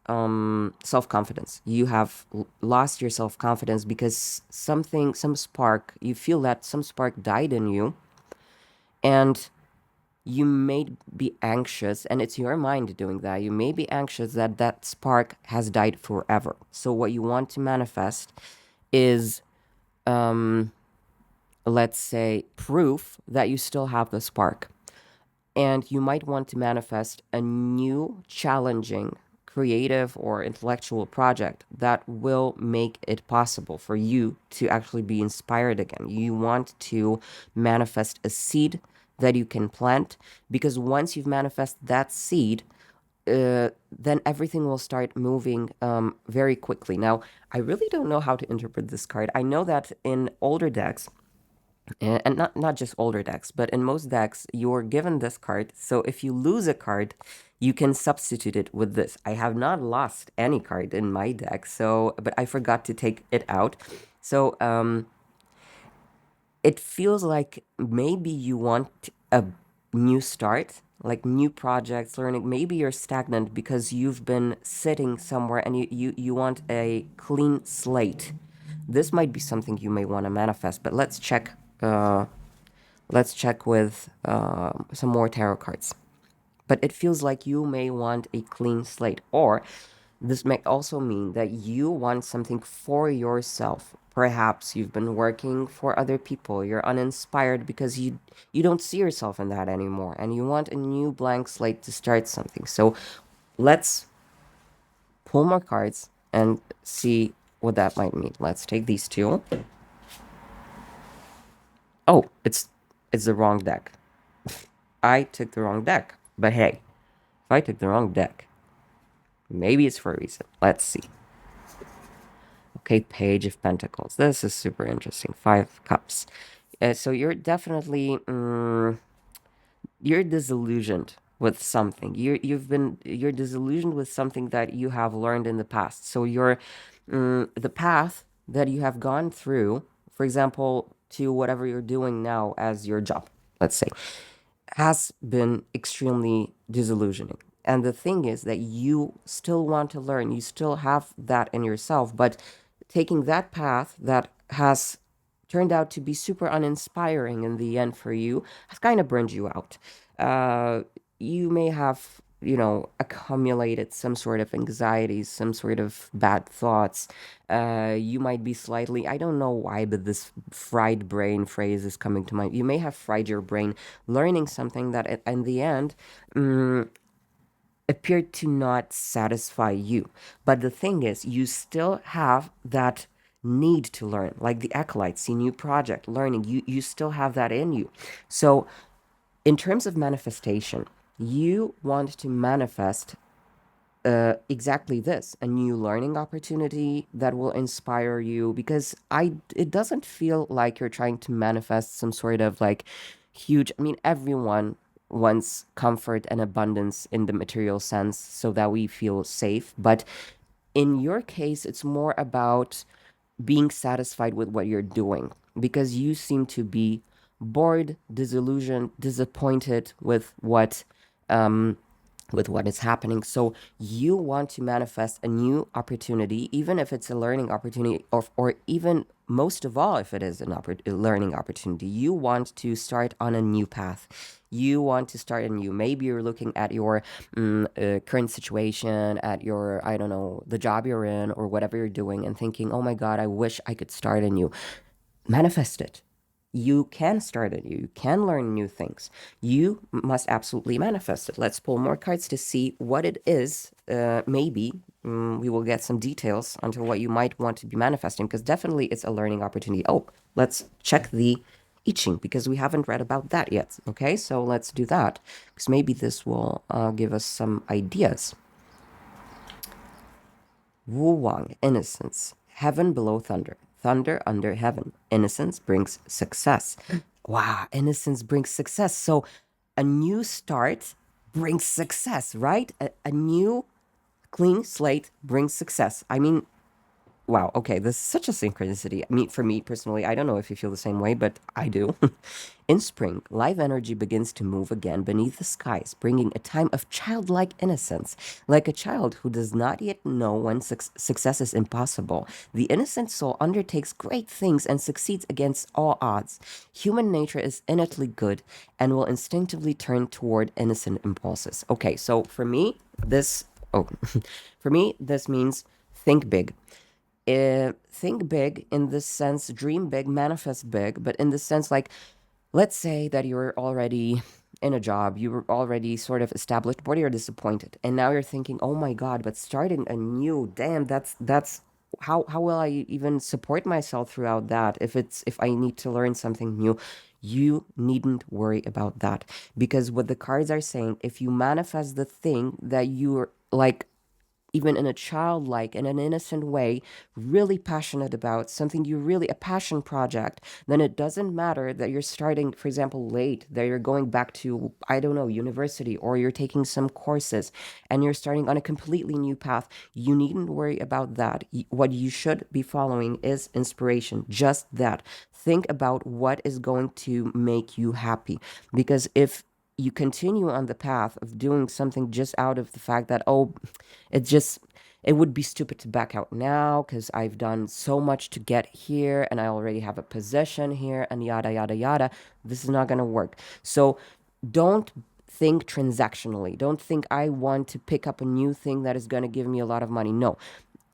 self-confidence. You have lost your self-confidence because some spark, you feel that some spark died in you, and you may be anxious, and it's your mind doing that. You may be anxious that that spark has died forever. So what you want to manifest is, let's say, proof that you still have the spark. And you might want to manifest a new, challenging, creative or intellectual project that will make it possible for you to actually be inspired again. You want to manifest a seed that you can plant, because once you've manifested that seed, then everything will start moving very quickly. Now, I really don't know how to interpret this card. I know that in older decks, and not just older decks, but in most decks, you're given this card. So if you lose a card, you can substitute it with this. I have not lost any card in my deck, but I forgot to take it out. So it feels like maybe you want a new start, like new projects, learning. Maybe you're stagnant because you've been sitting somewhere, and you want a clean slate. This might be something you may want to manifest, but let's check. Let's check with some more tarot cards. But it feels like you may want a clean slate, or this may also mean that you want something for yourself. Perhaps you've been working for other people. You're uninspired because you don't see yourself in that anymore, and you want a new blank slate to start something. So let's pull more cards and see what that might mean. Let's take these two. Oh, it's the wrong deck. I took the wrong deck. But hey, if I took the wrong deck, maybe it's for a reason. Let's see. Okay, Page of Pentacles. This is super interesting. Five Cups. So you're definitely you're disillusioned with something. You're disillusioned with something that you have learned in the past. So you're the path that you have gone through, for example, to whatever you're doing now as your job, let's say, has been extremely disillusioning. And the thing is that you still want to learn, you still have that in yourself, but taking that path that has turned out to be super uninspiring in the end for you has kind of burned you out. Uh, you may have, accumulated some sort of anxieties, some sort of bad thoughts. You might be slightly, I don't know why, but this fried brain phrase is coming to mind. You may have fried your brain learning something that in the end appeared to not satisfy you. But the thing is, you still have that need to learn, like the acolytes, see new project, learning. You still have that in you. So in terms of manifestation, you want to manifest exactly this, a new learning opportunity that will inspire you, because it doesn't feel like you're trying to manifest some sort of like huge, I mean, everyone wants comfort and abundance in the material sense so that we feel safe, but in your case it's more about being satisfied with what you're doing, because you seem to be bored, disillusioned, disappointed with what is happening. So you want to manifest a new opportunity, even if it's a learning opportunity, or even most of all, if it is a learning opportunity, you want to start on a new path. You want to start anew. Maybe you're looking at your current situation, at your, I don't know, the job you're in or whatever you're doing, and thinking, oh my God, I wish I could start anew. Manifest it. You can start it. You can learn new things. You must absolutely manifest it. Let's pull more cards to see what it is. Maybe we will get some details onto what you might want to be manifesting, because definitely it's a learning opportunity. Oh, let's check the I-Ching, because we haven't read about that yet. Okay, so let's do that, because maybe this will give us some ideas. Wu Wang, innocence. Heaven below thunder. Thunder under heaven. Innocence brings success. Wow, innocence brings success. So a new start brings success, right? A new clean slate brings success. I mean, wow, okay, this is such a synchronicity. I mean, for me personally, I don't know if you feel the same way, but I do. In spring, life energy begins to move again beneath the skies, bringing a time of childlike innocence. Like a child who does not yet know when success is impossible, the innocent soul undertakes great things and succeeds against all odds. Human nature is innately good and will instinctively turn toward innocent impulses. Okay, so for me, oh, for me, this means think big. Think big in the sense, dream big, manifest big, but in the sense, like, let's say that you're already in a job, you were already sort of established, but you're disappointed, and now you're thinking, oh my God, but starting anew, damn, that's how will I even support myself throughout that if I need to learn something new? You needn't worry about that, because what the cards are saying, if you manifest the thing that you're like, even in a childlike and an innocent way, really passionate about something, you really a passion project, then it doesn't matter that you're starting, for example, late, that you're going back to, I don't know, university, or you're taking some courses and you're starting on a completely new path. You needn't worry about that. What you should be following is inspiration, just that. Think about what is going to make you happy, because if you continue on the path of doing something just out of the fact that, oh, it just, it would be stupid to back out now because I've done so much to get here and I already have a position here and yada, yada, yada. This is not going to work. So don't think transactionally. Don't think I want to pick up a new thing that is going to give me a lot of money. No,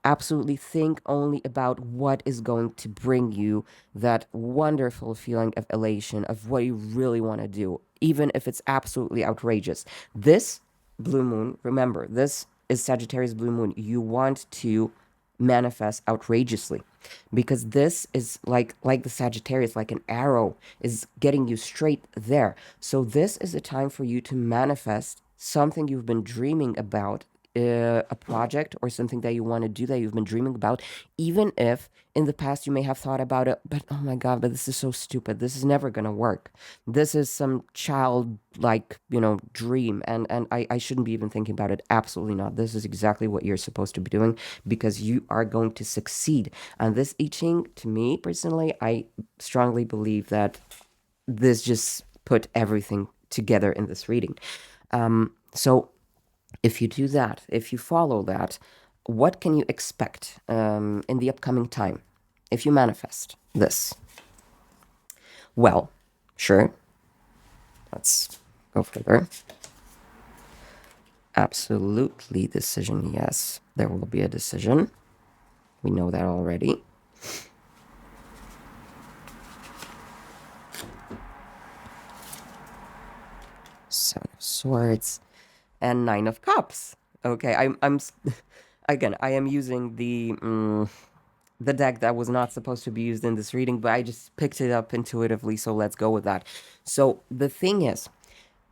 absolutely think only about what is going to bring you that wonderful feeling of elation of what you really want to do, even if it's absolutely outrageous. This blue moon, remember, this is Sagittarius blue moon. You want to manifest outrageously, because this is like the Sagittarius, like an arrow is getting you straight there. So this is a time for you to manifest something you've been dreaming about, a project or something that you want to do that you've been dreaming about, even if in the past you may have thought about it, but oh my God, but this is so stupid. This is never going to work. This is some childlike, dream. And I shouldn't be even thinking about it. Absolutely not. This is exactly what you're supposed to be doing because you are going to succeed. And this I Ching, to me personally, I strongly believe that this just put everything together in this reading. So if you do that, if you follow that, what can you expect in the upcoming time if you manifest this? Well, sure, let's go further. Absolutely, decision, yes, there will be a decision. We know that already. Seven of Swords and Nine of Cups. Okay, again, I am using the deck that was not supposed to be used in this reading, but I just picked it up intuitively, so let's go with that. So the thing is,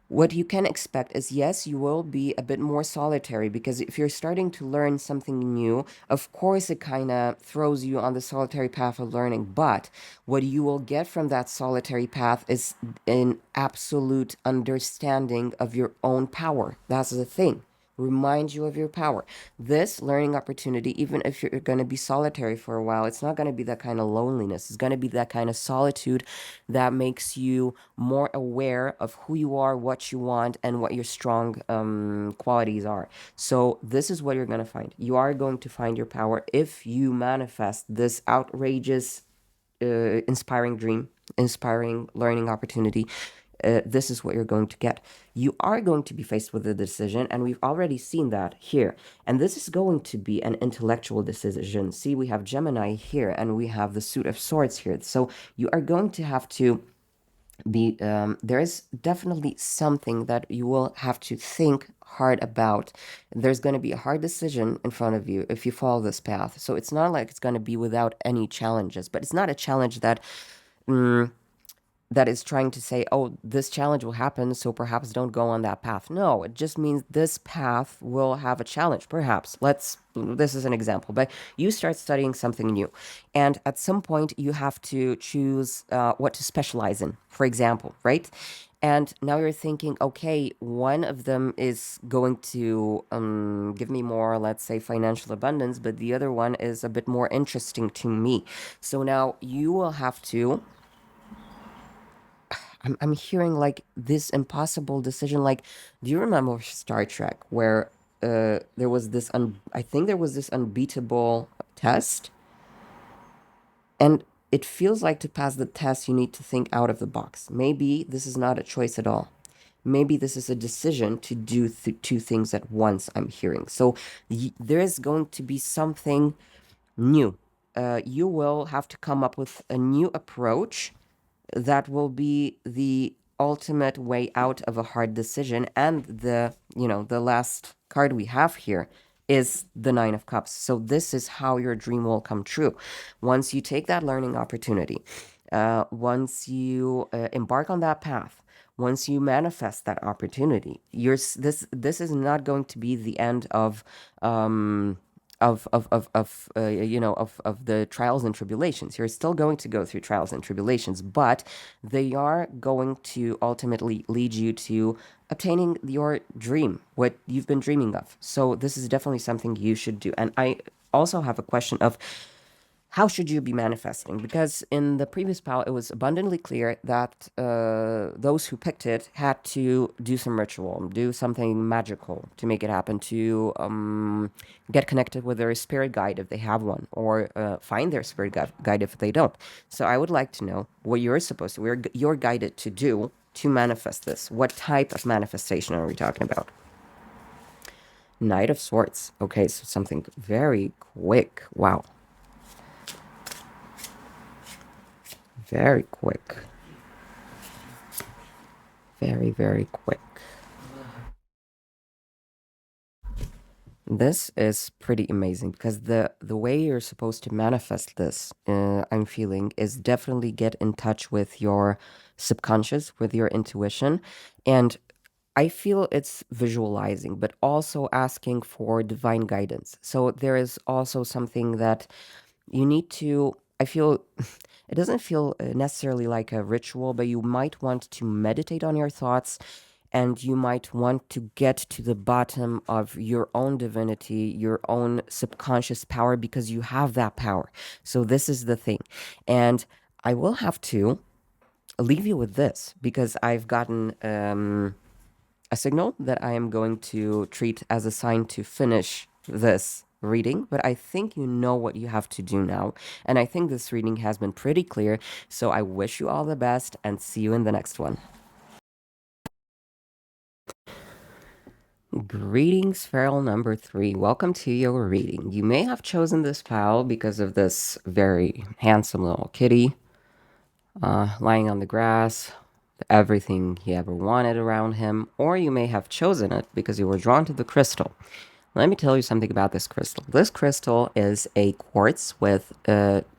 what you can expect is, yes, you will be a bit more solitary because if you're starting to learn something new, of course it kind of throws you on the solitary path of learning. But what you will get from that solitary path is an absolute understanding of your own power. That's the thing. Remind you of your power. This learning opportunity, even if you're going to be solitary for a while, it's not going to be that kind of loneliness. It's going to be that kind of solitude that makes you more aware of who you are, what you want, and what your strong qualities are. So this is what you're going to find. You are going to find your power if you manifest this outrageous, inspiring dream, inspiring learning opportunity. This is what you're going to get. You are going to be faced with a decision, and we've already seen that here. And this is going to be an intellectual decision. See, we have Gemini here, and we have the Suit of Swords here. So you are going to have to be, there is definitely something that you will have to think hard about. There's going to be a hard decision in front of you if you follow this path. So it's not like it's going to be without any challenges, but it's not a challenge that that is trying to say, oh, this challenge will happen, so perhaps don't go on that path. No, it just means this path will have a challenge, perhaps. This is an example, but you start studying something new. And at some point, you have to choose what to specialize in, for example, right? And now you're thinking, okay, one of them is going to give me more, let's say, financial abundance, but the other one is a bit more interesting to me. So now you will have to I'm hearing like this impossible decision. Like, do you remember Star Trek where there was this I think there was this unbeatable test, and it feels like to pass the test you need to think out of the box. Maybe this is not a choice at all. Maybe this is a decision to do two things at once. I'm hearing so there is going to be something new. You will have to come up with a new approach that will be the ultimate way out of a hard decision. And the last card we have here is the Nine of Cups. So this is how your dream will come true. Once you take that learning opportunity, once you embark on that path, once you manifest that opportunity, this is not going to be the end of the trials and tribulations. You're still going to go through trials and tribulations, but they are going to ultimately lead you to obtaining your dream, what you've been dreaming of. So this is definitely something you should do. And I also have a question of, how should you be manifesting? Because in the previous pal, it was abundantly clear that those who picked it had to do some ritual, do something magical to make it happen, to get connected with their spirit guide if they have one, or find their spirit guide if they don't. So I would like to know what you're supposed to, where you're guided to do to manifest this. What type of manifestation are we talking about? Knight of Swords. Okay, so something very quick. Wow. Very quick. Very, very quick. This is pretty amazing because the way you're supposed to manifest this, I'm feeling, is definitely get in touch with your subconscious, with your intuition, and I feel it's visualizing, but also asking for divine guidance. So there is also something that you need to, I feel it doesn't feel necessarily like a ritual, but you might want to meditate on your thoughts, and you might want to get to the bottom of your own divinity, your own subconscious power, because you have that power. So this is the thing. And I will have to leave you with this because I've gotten a signal that I am going to treat as a sign to finish this reading, but I think you know what you have to do now. And I think this reading has been pretty clear. So I wish you all the best and see you in the next one. Greetings, Feral number 3. Welcome to your reading. You may have chosen this pile because of this very handsome little kitty lying on the grass, everything he ever wanted around him, or you may have chosen it because you were drawn to the crystal. Let me tell you something about this crystal. This crystal is a quartz with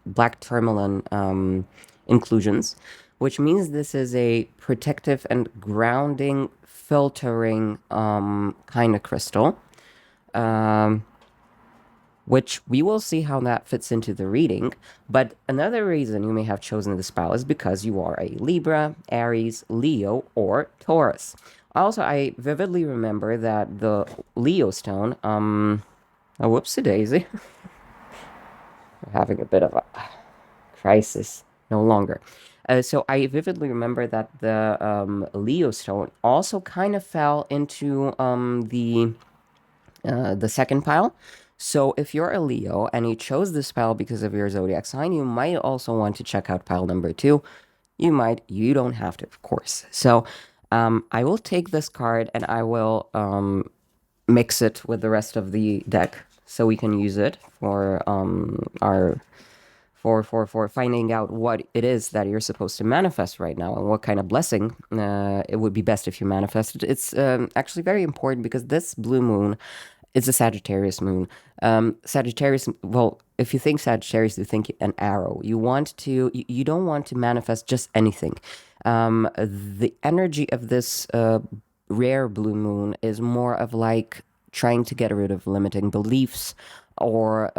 black tourmaline inclusions, which means this is a protective and grounding, filtering kind of crystal. Which we will see how that fits into the reading. But another reason you may have chosen this spell is because you are a Libra, Aries, Leo, or Taurus. Also, I vividly remember that the Leo stone, oh, whoopsie daisy. We're having a bit of a crisis no longer. So I vividly remember that the Leo stone also kind of fell into the second pile. So if you're a Leo and you chose this pile because of your zodiac sign, you might also want to check out pile number 2. You might, you don't have to, of course. So I will take this card and I will mix it with the rest of the deck so we can use it for our for finding out what it is that you're supposed to manifest right now and what kind of blessing it would be best if you manifested. It's actually very important because this blue moon is a Sagittarius moon. Sagittarius, well, if you think Sagittarius, you think an arrow. You don't want to manifest just anything. The energy of this rare blue moon is more of like trying to get rid of limiting beliefs, or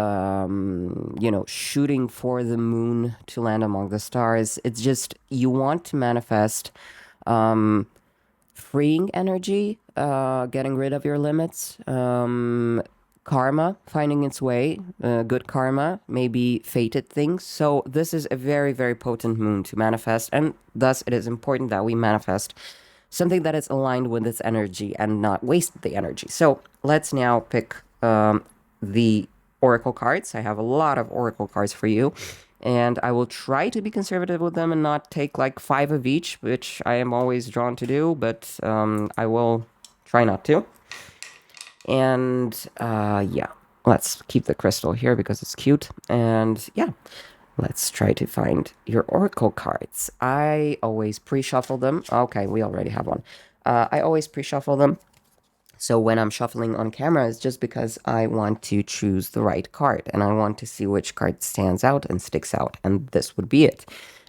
shooting for the moon to land among the stars. It's just you want to manifest freeing energy, getting rid of your limits, karma finding its way, good karma, maybe fated things. So this is a very, very potent moon to manifest, and thus it is important that we manifest something that is aligned with its energy and not waste the energy. So let's now pick the oracle cards. I have a lot of oracle cards for you, and I will try to be conservative with them and not take like 5 of each, which I am always drawn to do, but I will try not to. And yeah, let's keep the crystal here because it's cute. And yeah, let's try to find your oracle cards. I always pre-shuffle them. Okay, we already have one. I always pre-shuffle them. So when I'm shuffling on camera, it's just because I want to choose the right card and I want to see which card stands out and sticks out. And this would be it.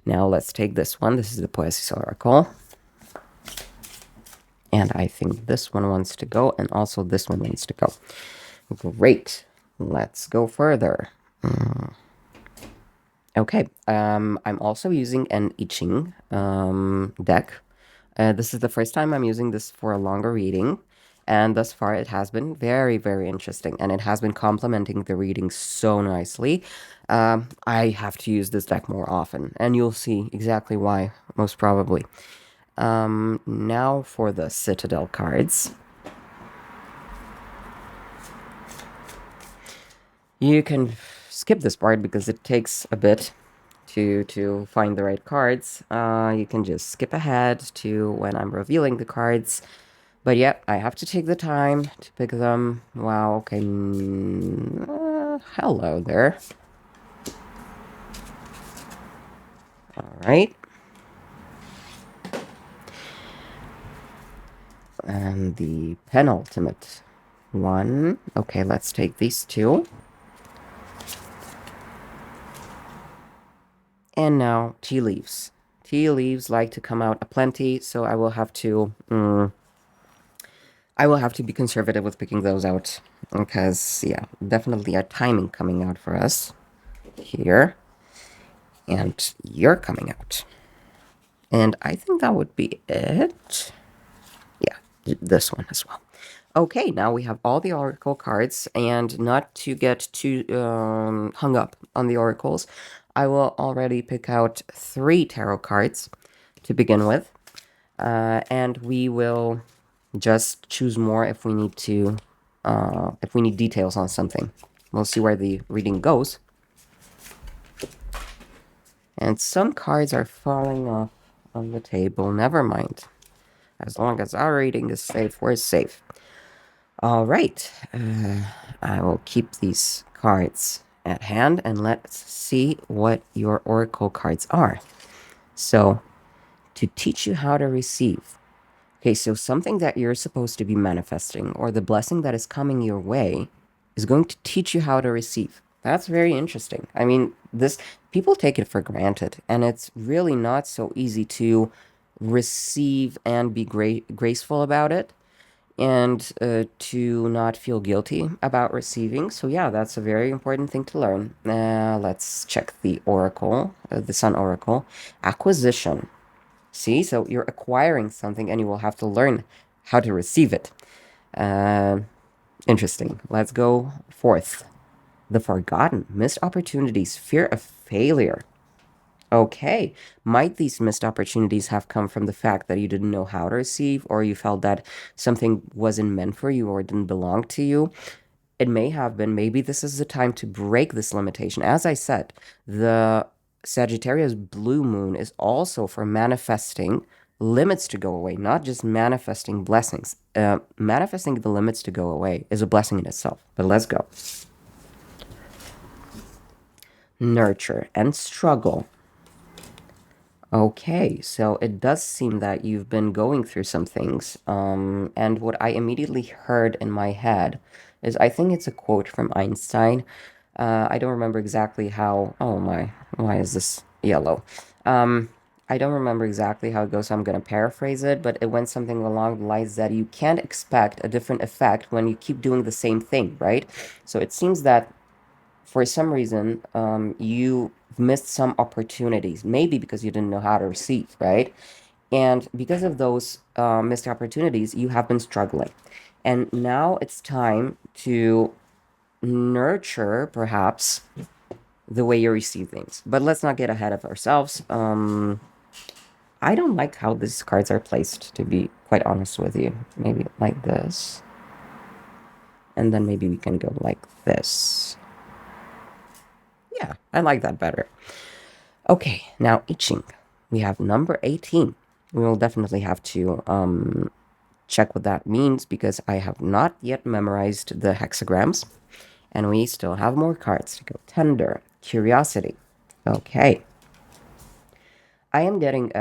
Now let's take this one. This is the Poesis Oracle. And I think this one wants to go, and also this one wants to go. Great. Let's go further. Okay. I'm also using an I-Ching deck. This is the first time I'm using this for a longer reading. And thus far, it has been very, very interesting. And it has been complementing the reading so nicely. I have to use this deck more often. And you'll see exactly why, most probably. Now for the Citadel cards. You can skip this part because it takes a bit to find the right cards. You can just skip ahead to when I'm revealing the cards. But yeah, I have to take the time to pick them. Wow, okay. Hello there. All right. And the penultimate one. Okay, let's take these two. And now tea leaves. Tea leaves like to come out aplenty, so I will have to I will have to be conservative with picking those out because, yeah, definitely a timing coming out for us here. And you're coming out. And I think that would be it. Yeah, this one as well. Okay, now we have all the oracle cards, and not to get too hung up on the oracles, I will already pick out 3 tarot cards to begin with, and we will just choose more if we need to, if we need details on something. We'll see where the reading goes. And some cards are falling off on the table. Never mind. As long as our reading is safe, we're safe. All right. I will keep these cards at hand and let's see what your oracle cards are. So, to teach you how to receive. Okay, so something that you're supposed to be manifesting or the blessing that is coming your way is going to teach you how to receive. That's very interesting. I mean, this people take it for granted, and it's really not so easy to receive and be graceful about it and to not feel guilty about receiving. So yeah, that's a very important thing to learn. Let's check the oracle, the Sun Oracle. Acquisition. See, so you're acquiring something and you will have to learn how to receive it. Uh, Interesting. Let's go forth. The Forgotten. Missed opportunities. Fear of failure. Okay. Might these missed opportunities have come from the fact that you didn't know how to receive, or you felt that something wasn't meant for you or didn't belong to you? It may have been. Maybe this is the time to break this limitation. As I said, the Sagittarius blue moon is also for manifesting limits to go away, not just manifesting blessings. Manifesting the limits to go away is a blessing in itself. But let's go. Nurture and struggle. Okay, so it does seem that you've been going through some things. And what I immediately heard in my head is, I think it's a quote from Einstein. I don't remember exactly how. Oh my, why is this yellow? I don't remember exactly how it goes, so I'm going to paraphrase it, but it went something along the lines that you can't expect a different effect when you keep doing the same thing, right? So it seems that for some reason, you missed some opportunities, maybe because you didn't know how to receive, right? And because of those missed opportunities, you have been struggling. And now it's time to nurture, perhaps, the way you receive things. But let's not get ahead of ourselves. I don't like how these cards are placed, to be quite honest with you. Maybe like this. And then maybe we can go like this. Yeah, I like that better. Okay, now I-Ching. We have number 18. We will definitely have to check what that means because I have not yet memorized the hexagrams. And we still have more cards to go. Tender, curiosity. Okay. I am getting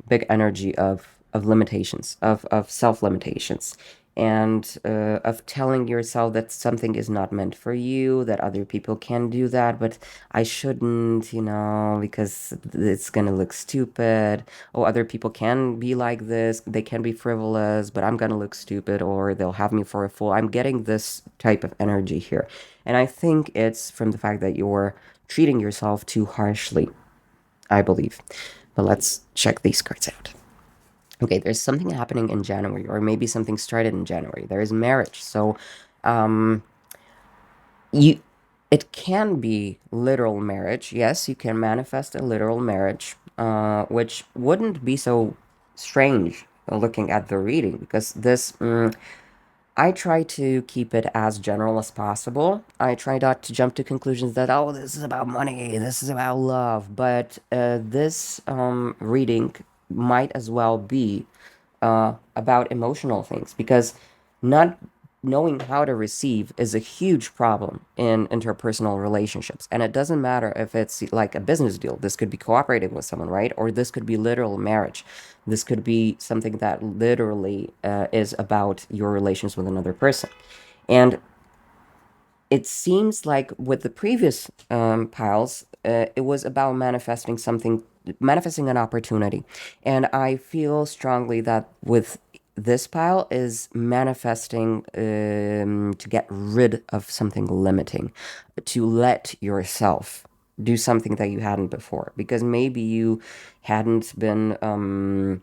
big energy of limitations, of self-limitations, and of telling yourself that something is not meant for you, that other people can do that, but I shouldn't, you know, because it's gonna look stupid. Oh, other people can be like this, they can be frivolous, but I'm gonna look stupid, or they'll have me for a fool. I'm getting this type of energy here, and I think it's from the fact that you're treating yourself too harshly, I believe. But let's check these cards out. Okay, there's something happening in January, or maybe something started in January. There is marriage. So, um, you, it can be literal marriage. Yes, you can manifest a literal marriage, which wouldn't be so strange looking at the reading because I try to keep it as general as possible. I try not to jump to conclusions that, oh, this is about money, this is about love. But this reading might as well be about emotional things because not knowing how to receive is a huge problem in interpersonal relationships. And it doesn't matter if it's like a business deal. This could be cooperating with someone, right? Or this could be literal marriage. This could be something that literally is about your relations with another person. And it seems like with the previous piles, it was about manifesting something, manifesting an opportunity. And I feel strongly that with this pile is manifesting to get rid of something limiting, to let yourself do something that you hadn't before, because maybe you hadn't been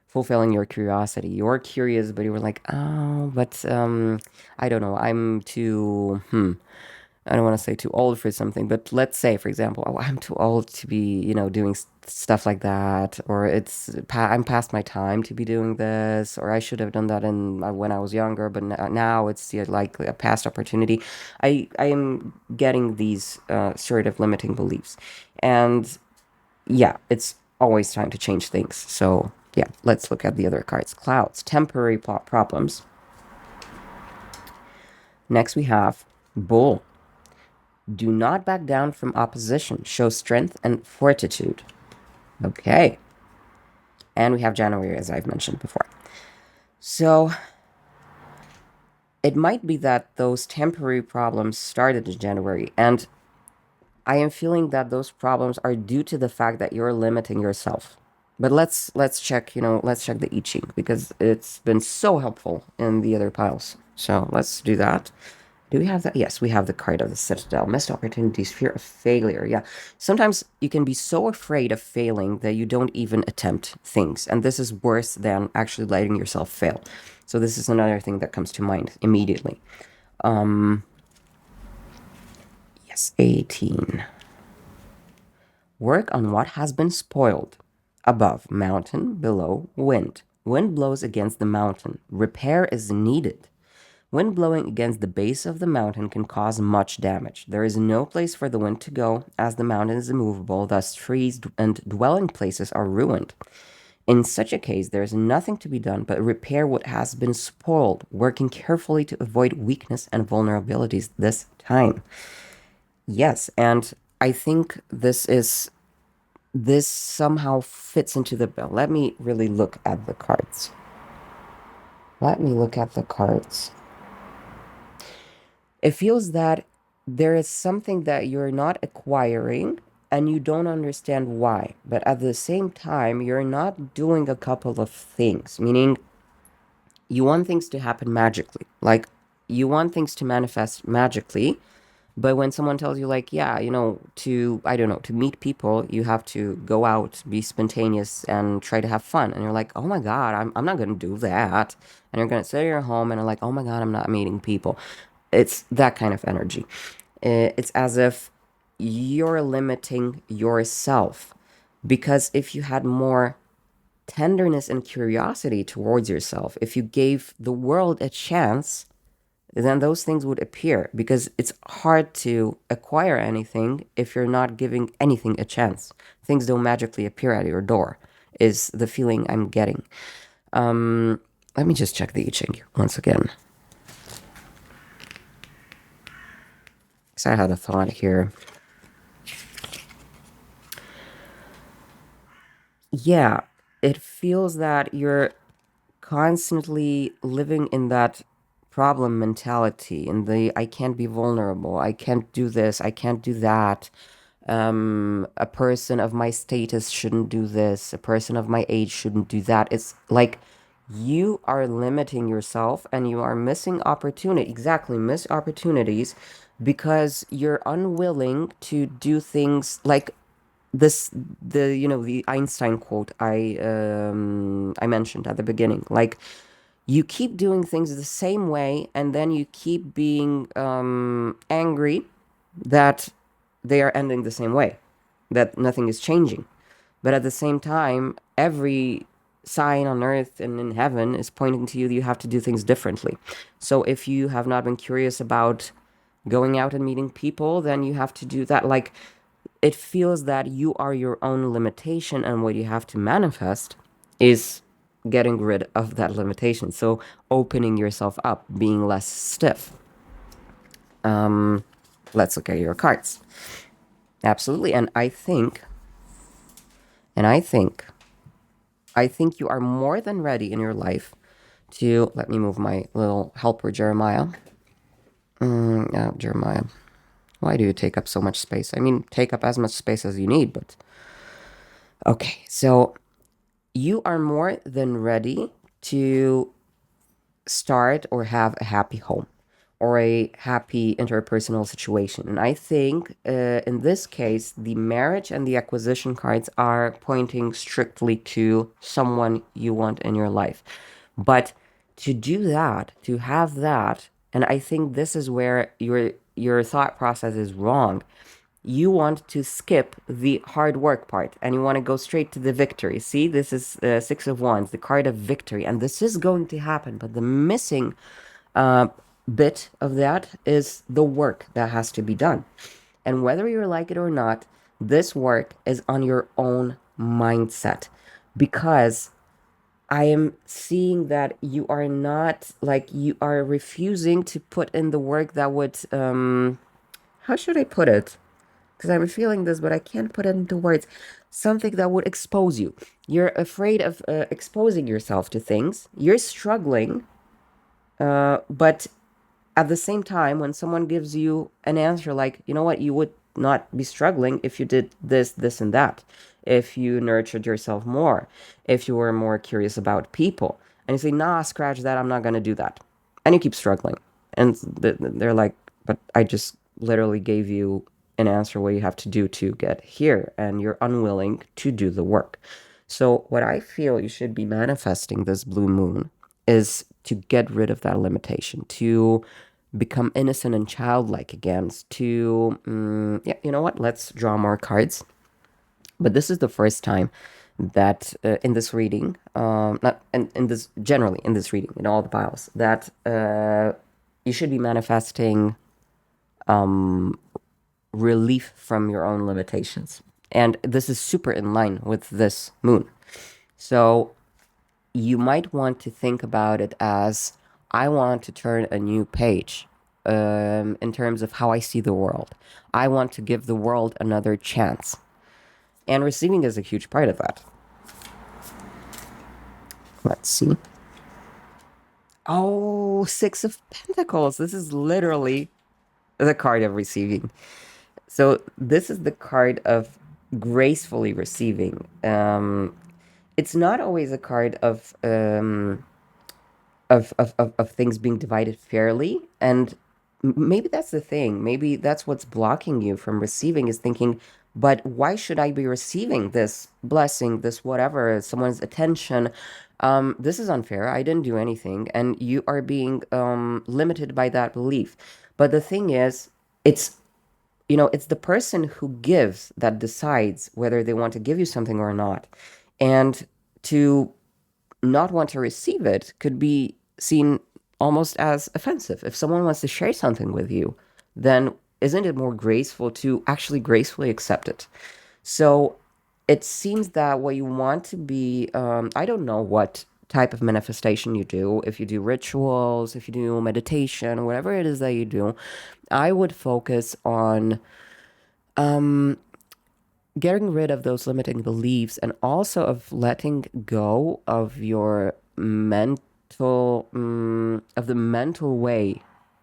fulfilling your curiosity. You're curious, but you were like, oh, but I don't know, I'm too, I don't want to say too old for something, but let's say, for example, oh, I'm too old to be, doing stuff like that, or I'm past my time to be doing this, or I should have done that in when I was younger, but now it's like a past opportunity. I am getting these sort of limiting beliefs, and yeah, it's always time to change things. So yeah, let's look at the other cards. Clouds, temporary problems. Next we have Bull. Do not back down from opposition. Show strength and fortitude. Okay. And we have January, as I've mentioned before. So it might be that those temporary problems started in January, and I am feeling that those problems are due to the fact that you're limiting yourself. But let's check, let's check the I-Ching, because it's been so helpful in the other piles. So let's do that. Do we have that? Yes, we have the card of the Citadel. Missed opportunities, fear of failure. Yeah. Sometimes you can be so afraid of failing that you don't even attempt things. And this is worse than actually letting yourself fail. So this is another thing that comes to mind immediately. Yes, 18. Work on what has been spoiled. Above, mountain, below, wind. Wind blows against the mountain. Repair is needed. Wind blowing against the base of the mountain can cause much damage. There is no place for the wind to go, as the mountain is immovable, thus trees and dwelling places are ruined. In such a case, there is nothing to be done but repair what has been spoiled, working carefully to avoid weakness and vulnerabilities this time. Yes, and I think this somehow fits into the bill. Let me really look at the cards. Let me look at the cards. It feels that there is something that you're not acquiring and you don't understand why. But at the same time, you're not doing a couple of things, meaning you want things to happen magically. Like you want things to manifest magically. But when someone tells you, like, yeah, I don't know, to meet people, you have to go out, be spontaneous, and try to have fun. And you're like, oh my God, I'm not going to do that. And you're going to sit at your home and you're like, oh my God, I'm not meeting people. It's that kind of energy. It's as if you're limiting yourself. Because if you had more tenderness and curiosity towards yourself, if you gave the world a chance, then those things would appear, because it's hard to acquire anything if you're not giving anything a chance. Things don't magically appear at your door, is the feeling I'm getting. Let me just check the I-Ching once again. Because I had a thought here. Yeah, it feels that you're constantly living in that problem mentality, in the I can't be vulnerable, I can't do this, I can't do that. A person of my status shouldn't do this, a person of my age shouldn't do that. It's like you are limiting yourself and you are missing opportunity, exactly, miss opportunities, because you're unwilling to do things like this, the Einstein quote I mentioned at the beginning. Like, you keep doing things the same way, and then you keep being angry that they are ending the same way, that nothing is changing. But at the same time, every sign on earth and in heaven is pointing to you that you have to do things differently. So if you have not been curious about going out and meeting people, then you have to do that. Like, it feels that you are your own limitation, and what you have to manifest is getting rid of that limitation. So opening yourself up, being less stiff. Let's look at your cards. Absolutely. And I think you are more than ready in your life to, let me move my little helper, Jeremiah. Yeah, Jeremiah. Why do you take up so much space? I mean, take up as much space as you need, but okay. So you are more than ready to start or have a happy home or a happy interpersonal situation. And I think in this case, the marriage and the acquisition cards are pointing strictly to someone you want in your life. But to do that, to have that, and I think this is where your thought process is wrong. You want to skip the hard work part and you want to go straight to the victory. See, this is Six of Wands, the card of victory, and this is going to happen. But the missing uh, bit of that is the work that has to be done. And whether you like it or not, this work is on your own mindset, because I am seeing that you are not, like, you are refusing to put in the work that would, how should I put it? Because I'm feeling this, but I can't put it into words. Something that would expose you. You're afraid of exposing yourself to things. You're struggling, but at the same time, when someone gives you an answer like, you know what, you would not be struggling if you did this, this, and that, if you nurtured yourself more, if you were more curious about people, and you say, nah, scratch that, I'm not going to do that. And you keep struggling. And they're like, but I just literally gave you an answer what you have to do to get here, and you're unwilling to do the work. So, what I feel you should be manifesting this blue moon is to get rid of that limitation, to become innocent and childlike again, to, yeah, you know what? Let's draw more cards. But this is the first time that in this reading, not in this, generally in this reading, in all the piles, that you should be manifesting relief from your own limitations. And this is super in line with this moon. So you might want to think about it as, I want to turn a new page in terms of how I see the world. I want to give the world another chance. And receiving is a huge part of that. Let's see. Oh, Six of Pentacles. This is literally the card of receiving. So this is the card of gracefully receiving. It's not always a card of things being divided fairly. And maybe that's the thing. Maybe that's what's blocking you from receiving, is thinking, but why should I be receiving this blessing, this whatever, someone's attention? This is unfair. I didn't do anything. And you are being limited by that belief. But the thing is, it's, it's the person who gives that decides whether they want to give you something or not. And to not want to receive it could be seen almost as offensive. If someone wants to share something with you, then isn't it more graceful to actually gracefully accept it? So it seems that what you want to be, I don't know what type of manifestation you do, if you do rituals, if you do meditation, whatever it is that you do, I would focus on getting rid of those limiting beliefs, and also of letting go of your mental, of the mental way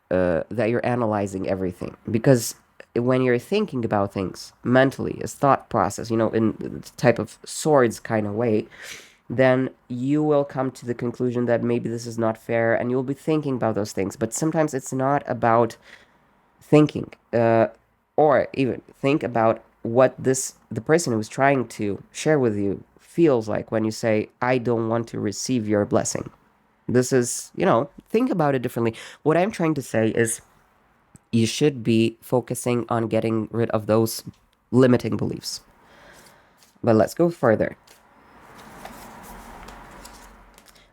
that you're analyzing everything. Because when you're thinking about things mentally, as thought process, in the type of swords kind of way, then you will come to the conclusion that maybe this is not fair, and you'll be thinking about those things. But sometimes it's not about thinking, or even think about what the person who's trying to share with you feels like when you say, I don't want to receive your blessing. This is, think about it differently. What I'm trying to say is, you should be focusing on getting rid of those limiting beliefs. But let's go further.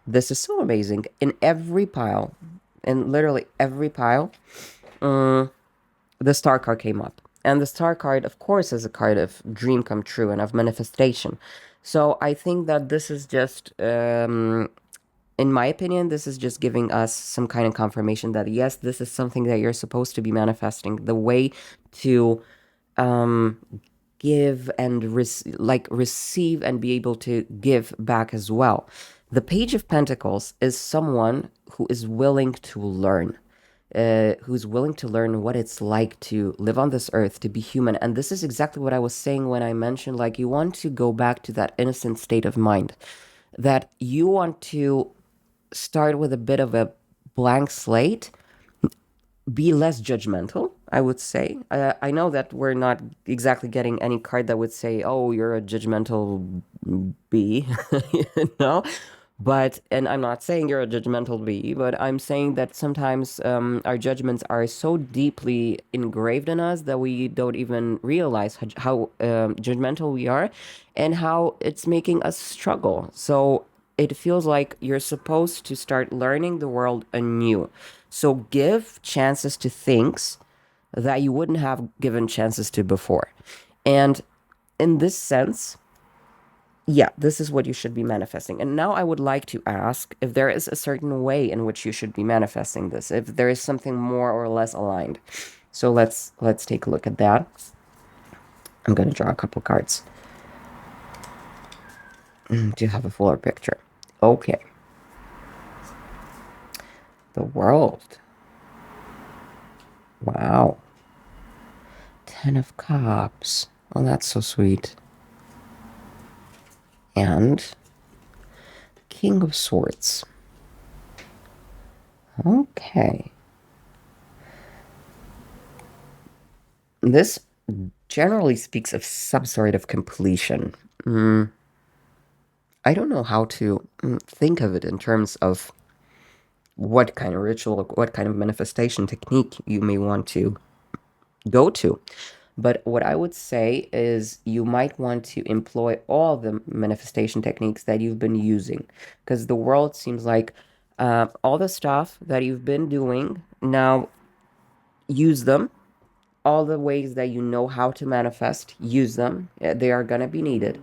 This is so amazing. In every pile, in literally every pile, the Star card came up. And the Star card, of course, is a card of dream come true and of manifestation. So I think that this is just, in my opinion, this is just giving us some kind of confirmation that, yes, this is something that you're supposed to be manifesting. The way to give and receive and be able to give back as well. The Page of Pentacles is someone who is willing to learn. Who's willing to learn what it's like to live on this earth, to be human. And this is exactly what I was saying when I mentioned, like, you want to go back to that innocent state of mind, that you want to start with a bit of a blank slate, be less judgmental, I would say. I know that we're not exactly getting any card that would say, oh, you're a judgmental bee, you know? But, and I'm not saying you're a judgmental bee, but I'm saying that sometimes our judgments are so deeply engraved in us that we don't even realize how judgmental we are and how it's making us struggle. So it feels like you're supposed to start learning the world anew. So give chances to things that you wouldn't have given chances to before. And in this sense, yeah, this is what you should be manifesting. And now I would like to ask if there is a certain way in which you should be manifesting this, if there is something more or less aligned. So let's take a look at that. I'm going to draw a couple cards to have a fuller picture. Okay. The world. Wow. 10 of Cups. Oh, that's so sweet. And King of Swords. Okay. This generally speaks of some sort of completion. I don't know how to think of it in terms of what kind of ritual, what kind of manifestation technique you may want to go to. But what I would say is you might want to employ all the manifestation techniques that you've been using, because the world seems like all the stuff that you've been doing, now use them. All the ways that you know how to manifest, use them. They are going to be needed.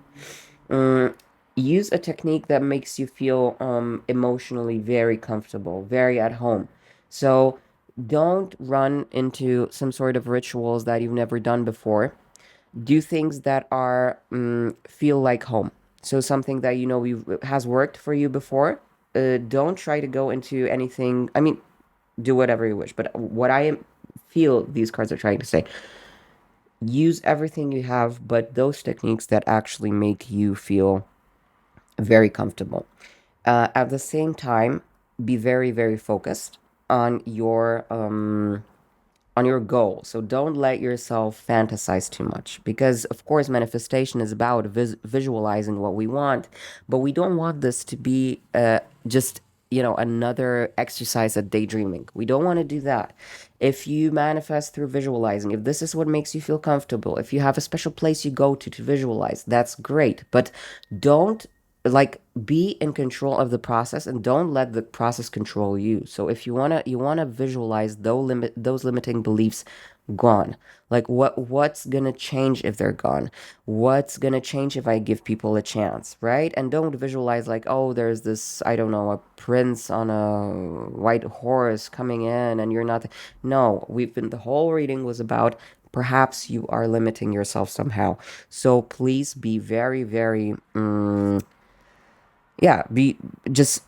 Use a technique that makes you feel emotionally very comfortable, very at home. So don't run into some sort of rituals that you've never done before. Do things that are feel like home. So something that you know has worked for you before. Don't try to go into anything. I mean, do whatever you wish. But what I feel these cards are trying to say, use everything you have, but those techniques that actually make you feel very comfortable. At the same time, be very, very focused on your goal. So don't let yourself fantasize too much, because of course manifestation is about visualizing what we want, but we don't want this to be just another exercise at daydreaming. We don't want to do that. If you manifest through visualizing, if this is what makes you feel comfortable, if you have a special place you go to visualize, that's great, but don't be in control of the process and don't let the process control you. So if you want to visualize those limiting beliefs gone. Like what's gonna change if they're gone? What's gonna change if I give people a chance, right? And don't visualize like, oh, there's this, I don't know, a prince on a white horse coming in and you're not. No, the whole reading was about perhaps you are limiting yourself somehow. So please be very, very yeah, just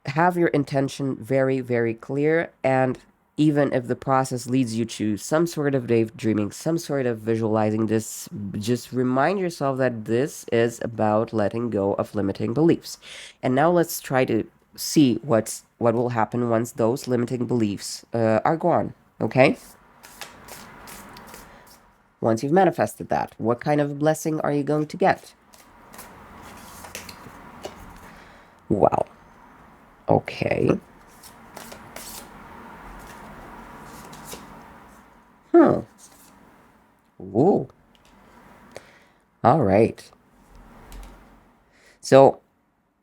have your intention very, very clear. And even if the process leads you to some sort of daydreaming, some sort of visualizing, this just remind yourself that this is about letting go of limiting beliefs. And now let's try to see what will happen once those limiting beliefs are gone. Okay, once you've manifested that, what kind of blessing are you going to get? Wow. Okay. Ooh. All right. So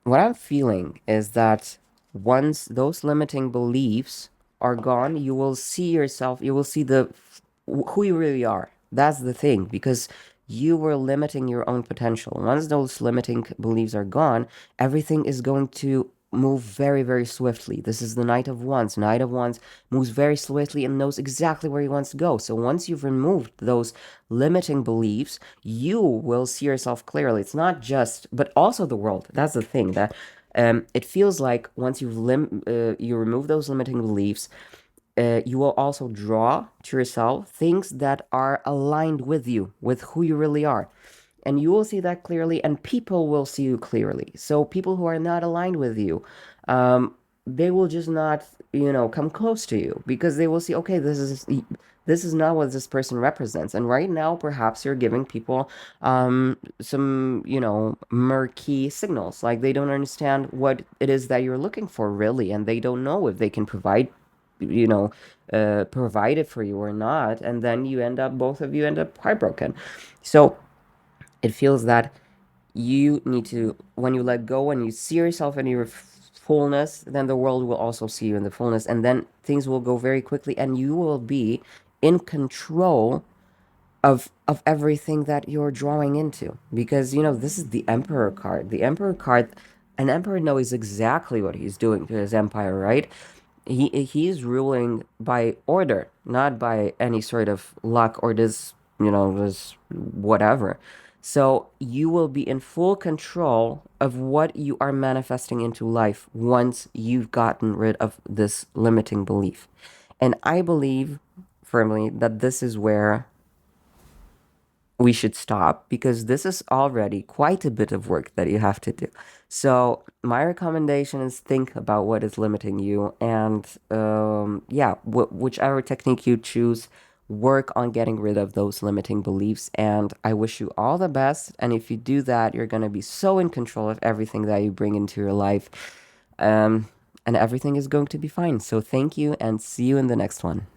what I'm feeling is that once those limiting beliefs are gone, you will see yourself, you will see who you really are. That's the thing, because you were limiting your own potential. Once those limiting beliefs are gone, everything is going to move very, very swiftly. This is the Knight of Wands. Knight of Wands moves very swiftly and knows exactly where he wants to go. So once you've removed those limiting beliefs, you will see yourself clearly. It's not just, but also the world. That's the thing, that it feels like once you remove those limiting beliefs, you will also draw to yourself things that are aligned with you, with who you really are. And you will see that clearly, and people will see you clearly. So people who are not aligned with you, they will just not, come close to you because they will see, okay, this is not what this person represents. And right now, perhaps you're giving people some, murky signals. Like they don't understand what it is that you're looking for really, and they don't know if they can you know, provide it for you or not. And then both of you end up heartbroken. So it feels that you need to, when you let go and you see yourself in your fullness, then the world will also see you in the fullness, and then things will go very quickly, and you will be in control of everything that you're drawing into, because this is the Emperor card. The Emperor card, an emperor knows exactly what he's doing to his empire, right? He is ruling by order, not by any sort of luck or this whatever. So you will be in full control of what you are manifesting into life once you've gotten rid of this limiting belief. And I believe firmly that this is where we should stop, because this is already quite a bit of work that you have to do. So my recommendation is think about what is limiting you, and yeah, whichever technique you choose, work on getting rid of those limiting beliefs. And I wish you all the best. And if you do that, you're going to be so in control of everything that you bring into your life. Um, and everything is going to be fine. So thank you, and see you in the next one.